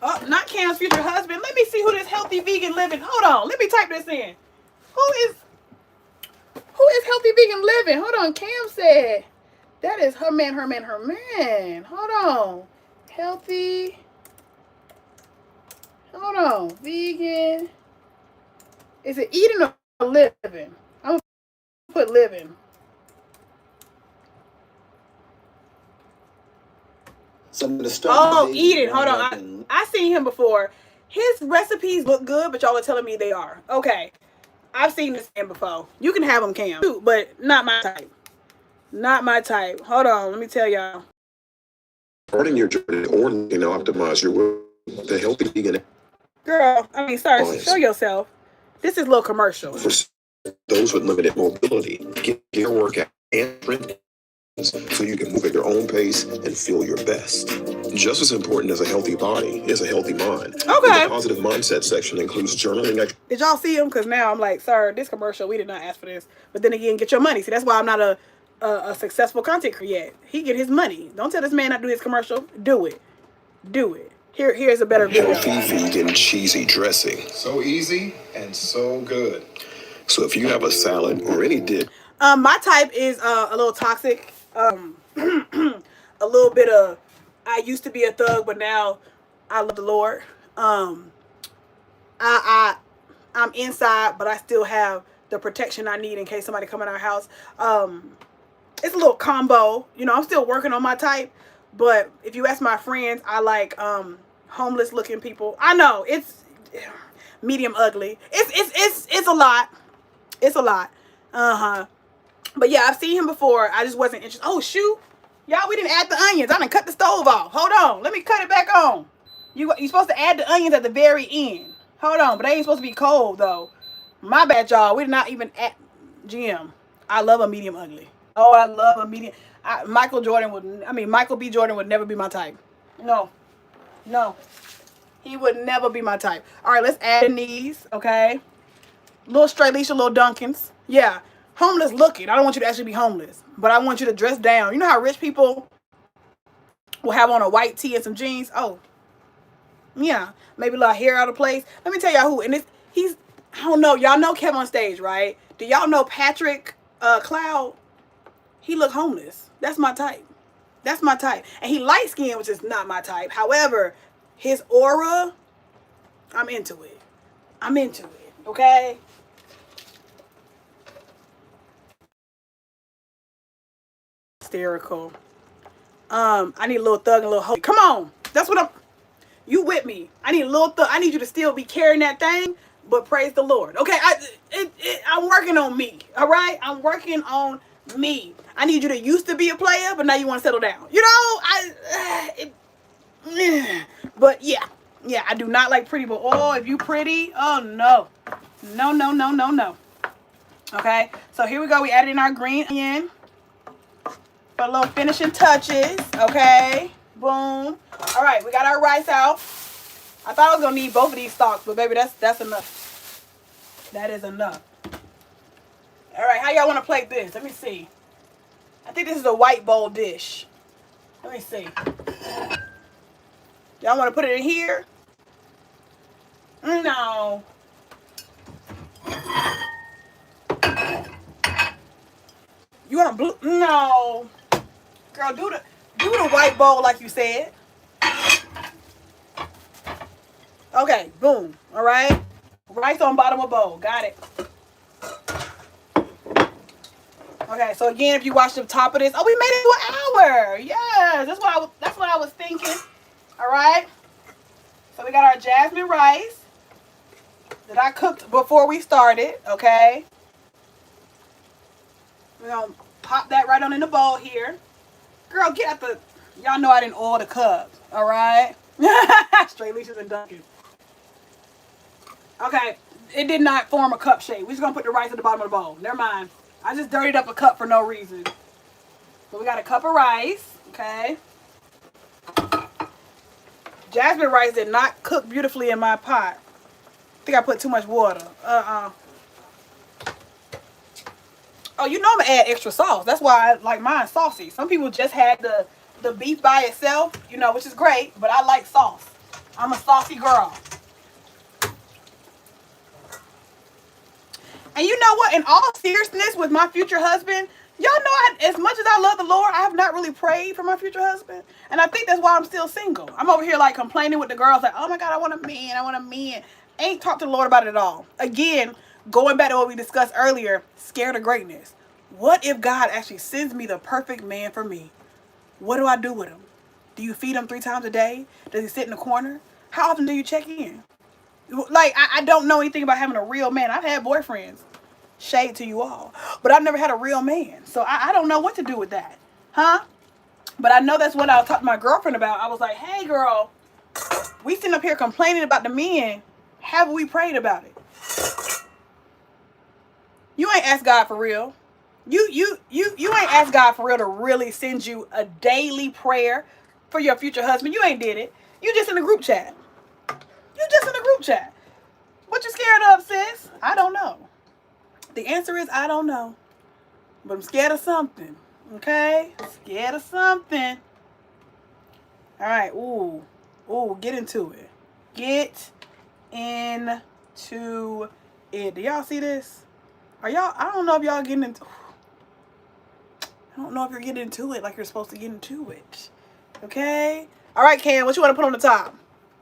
Oh, not Cam's future husband. Let me see who this healthy vegan living. Hold on. Let me type this in. Who is healthy vegan living? Hold on. Cam said that is her man. Hold on. Healthy. Hold on. Vegan. Is it eating or living? I'm going to put living. So I'm gonna start eating. Hold on. I seen him before. His recipes look good, but y'all are telling me they are. Okay. I've seen this man before. You can have them, Cam, too, but not my type. Not my type. Hold on. Let me tell y'all. Starting your journey or optimize your weight, the healthy vegan. Girl, sorry. Show yourself. This is a little commercial. For those with limited mobility, get your workout and training. so you can move at your own pace and feel your best. Just as important as a healthy body is a healthy mind. Okay. The positive mindset section includes journaling. Did y'all see him? Because now I'm like, sir, this commercial, we did not ask for this. But then again, get your money. See, that's why I'm not a successful content creator. He get his money. Don't tell this man not to do his commercial. Do it. Do it. Here's a better video. Healthy vegan cheesy dressing. So easy and so good. So if you have a salad or any dip. My type is a little toxic. A little bit of, I used to be a thug, but now I love the Lord. I'm inside, but I still have the protection I need in case somebody come in our house. It's a little combo. You know, I'm still working on my type, but if you ask my friends, I like homeless looking people. I know it's medium ugly. It's a lot. It's a lot. But yeah, I've seen him before. I just wasn't interested. Oh shoot, y'all, we didn't add the onions. I done cut the stove off. Hold on, let me cut it back on. You supposed to add the onions at the very end. Hold on, but they ain't supposed to be cold though. My bad, y'all. We did not even add. GM, I love a medium ugly. Oh, I love a medium. Michael B. Jordan would never be my type. No, he would never be my type. All right, let's add in these. Okay, little straight leash, little Dunkins. Yeah, homeless looking. I don't want you to actually be homeless, but I want you to dress down. You know how rich people will have on a white tee and some jeans? Oh, yeah, maybe a little hair out of place. Let me tell y'all who. And he's, I don't know. Y'all know Kev on Stage, right? Do y'all know Patrick Cloud? He look homeless. That's my type. That's my type. And he light skinned, which is not my type. However, his aura, I'm into it. I'm into it. Okay? Hysterical. I need a little thug and a little hoe. Come on. That's what you with me. I need a little thug. I need you to still be carrying that thing, but praise the Lord. Okay? I'm working on me. All right? I'm working on me. I need you to used to be a player, but now you want to settle down. You know, but yeah, I do not like pretty, but oh, if you pretty, oh no. No. Okay, so here we go. We added in our green onion for a little finishing touches. Okay, boom. All right, we got our rice out. I thought I was gonna need both of these stalks, but baby, that's enough. That is enough. All right, how y'all want to plate this? Let me see. I think this is a white bowl dish. Let me see. Y'all want to put it in here? No. You want blue? No. Girl, do the white bowl like you said. Okay, boom. All right. Rice on bottom of bowl. Got it. Okay, so again, if you watch the top of this, oh, we made it to an hour. Yes, that's what I was thinking. All right. So we got our jasmine rice that I cooked before we started. Okay. We're gonna pop that right on in the bowl here. Girl, get at the. Y'all know I didn't oil the cups. All right. Straight leases and Dunkin'. Okay, it did not form a cup shape. We're just gonna put the rice at the bottom of the bowl. Never mind. I just dirtied up a cup for no reason. So we got a cup of rice, okay? Jasmine rice did not cook beautifully in my pot. I think I put too much water. Oh, you know I'm gonna add extra sauce. That's why I like mine saucy. Some people just had the beef by itself, you know, which is great, but I like sauce. I'm a saucy girl. And you know what? In all seriousness, with my future husband, y'all know as much as I love the Lord, I have not really prayed for my future husband. And I think that's why I'm still single. I'm over here like complaining with the girls like, oh my God, I want a man. Ain't talked to the Lord about it at all. Again, going back to what we discussed earlier, scared of greatness. What if God actually sends me the perfect man for me? What do I do with him? Do you feed him 3 times a day? Does he sit in the corner? How often do you check in? Like, I don't know anything about having a real man. I've had boyfriends. Shade to you all. But I've never had a real man. So I don't know what to do with that. Huh? But I know that's what I was talking to my girlfriend about. I was like, hey, girl, we sitting up here complaining about the men. Have we prayed about it? You ain't asked God for real. You ain't asked God for real to really send you a daily prayer for your future husband. You ain't did it. You just in the group chat. You just in the group chat. What you scared of, sis? I don't know. The answer is I don't know. But I'm scared of something. Okay? Scared of something. Alright, ooh. Ooh, get into it. Get into it. Do y'all see this? Are y'all, I don't know if y'all getting into, I don't know if you're getting into it like you're supposed to get into it. Okay? Alright, Cam, what you want to put on the top?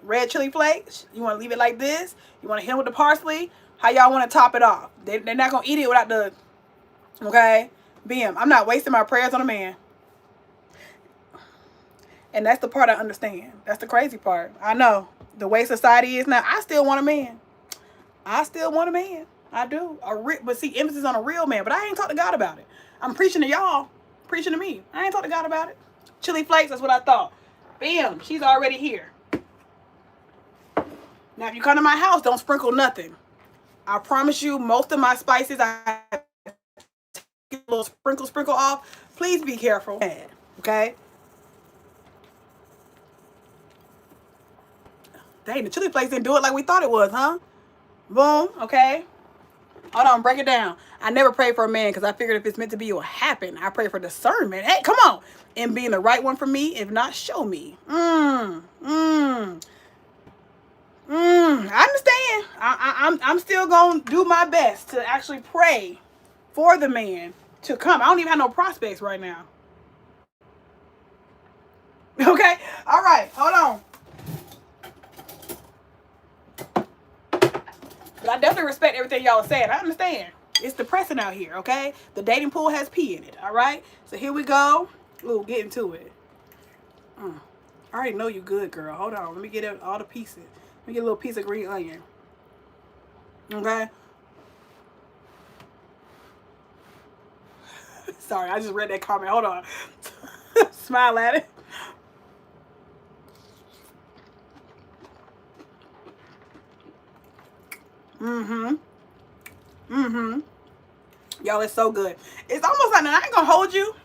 Red chili flakes? You want to leave it like this? You want to hit them with the parsley? How y'all want to top it off? They're not going to eat it without the, okay? Bam. I'm not wasting my prayers on a man. And that's the part I understand. That's the crazy part. I know. The way society is now, I still want a man. I still want a man. I do. But see, emphasis on a real man. But I ain't talked to God about it. I'm preaching to y'all. Preaching to me. I ain't talked to God about it. Chili flakes, that's what I thought. Bam. She's already here. Now, if you come to my house, don't sprinkle nothing. I promise you, most of my spices, I get a little sprinkle off. Please be careful. Okay? Dang, the chili flakes didn't do it like we thought it was, huh? Boom. Okay. Hold on, break it down. I never prayed for a man because I figured if it's meant to be, it will happen. I pray for discernment. Hey, come on. And being the right one for me, if not, show me. I understand. I'm still going to do my best to actually pray for the man to come. I don't even have no prospects right now. Okay? All right. Hold on. But I definitely respect everything y'all are saying. I understand. It's depressing out here, okay? The dating pool has pee in it, all right? So here we go. Ooh, get into it. I already know you good, girl. Hold on. Let me get all the pieces. Let me get a little piece of green onion. Okay? Sorry, I just read that comment. Hold on. Smile at it. Y'all, it's so good. It's almost like, I ain't gonna hold you.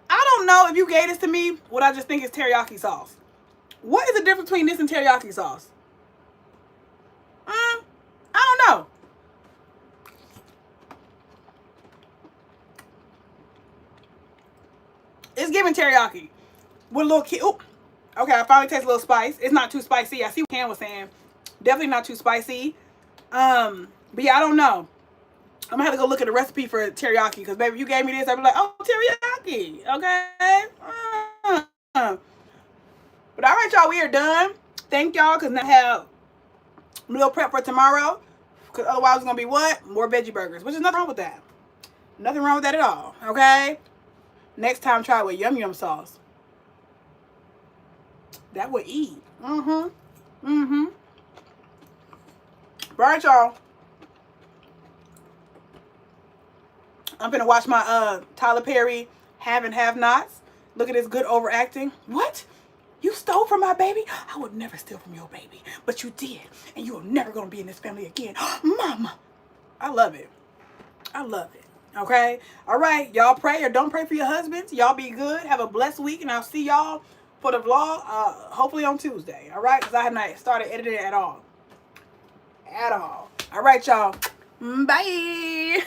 I don't know if you gave this to me, what I just think is teriyaki sauce. What is the difference between this and teriyaki sauce? I don't know. It's giving teriyaki with a little kid. Oop. Okay, I finally taste a little spice. It's not too spicy. I see what Cam was saying. Definitely not too spicy. But yeah, I don't know. I'm gonna have to go look at the recipe for teriyaki because baby, if you gave me this, I'd be like, oh, teriyaki. Okay. But all right, y'all, we are done. Thank y'all, because now I have meal prep for tomorrow. Because otherwise it's gonna be what? More veggie burgers, which is nothing wrong with that. Nothing wrong with that at all. Okay. Next time, try it with yum yum sauce. That would eat. All right, y'all. I'm gonna watch my Tyler Perry Have and Have Nots. Look at this good overacting. What? You stole from my baby? I would never steal from your baby. But you did. And you are never gonna be in this family again. Mama. I love it. I love it. Okay? All right. Y'all pray or don't pray for your husbands. Y'all be good. Have a blessed week. And I'll see y'all for the vlog hopefully on Tuesday. All right? Because I have not started editing at all. At all. All right, y'all. Bye.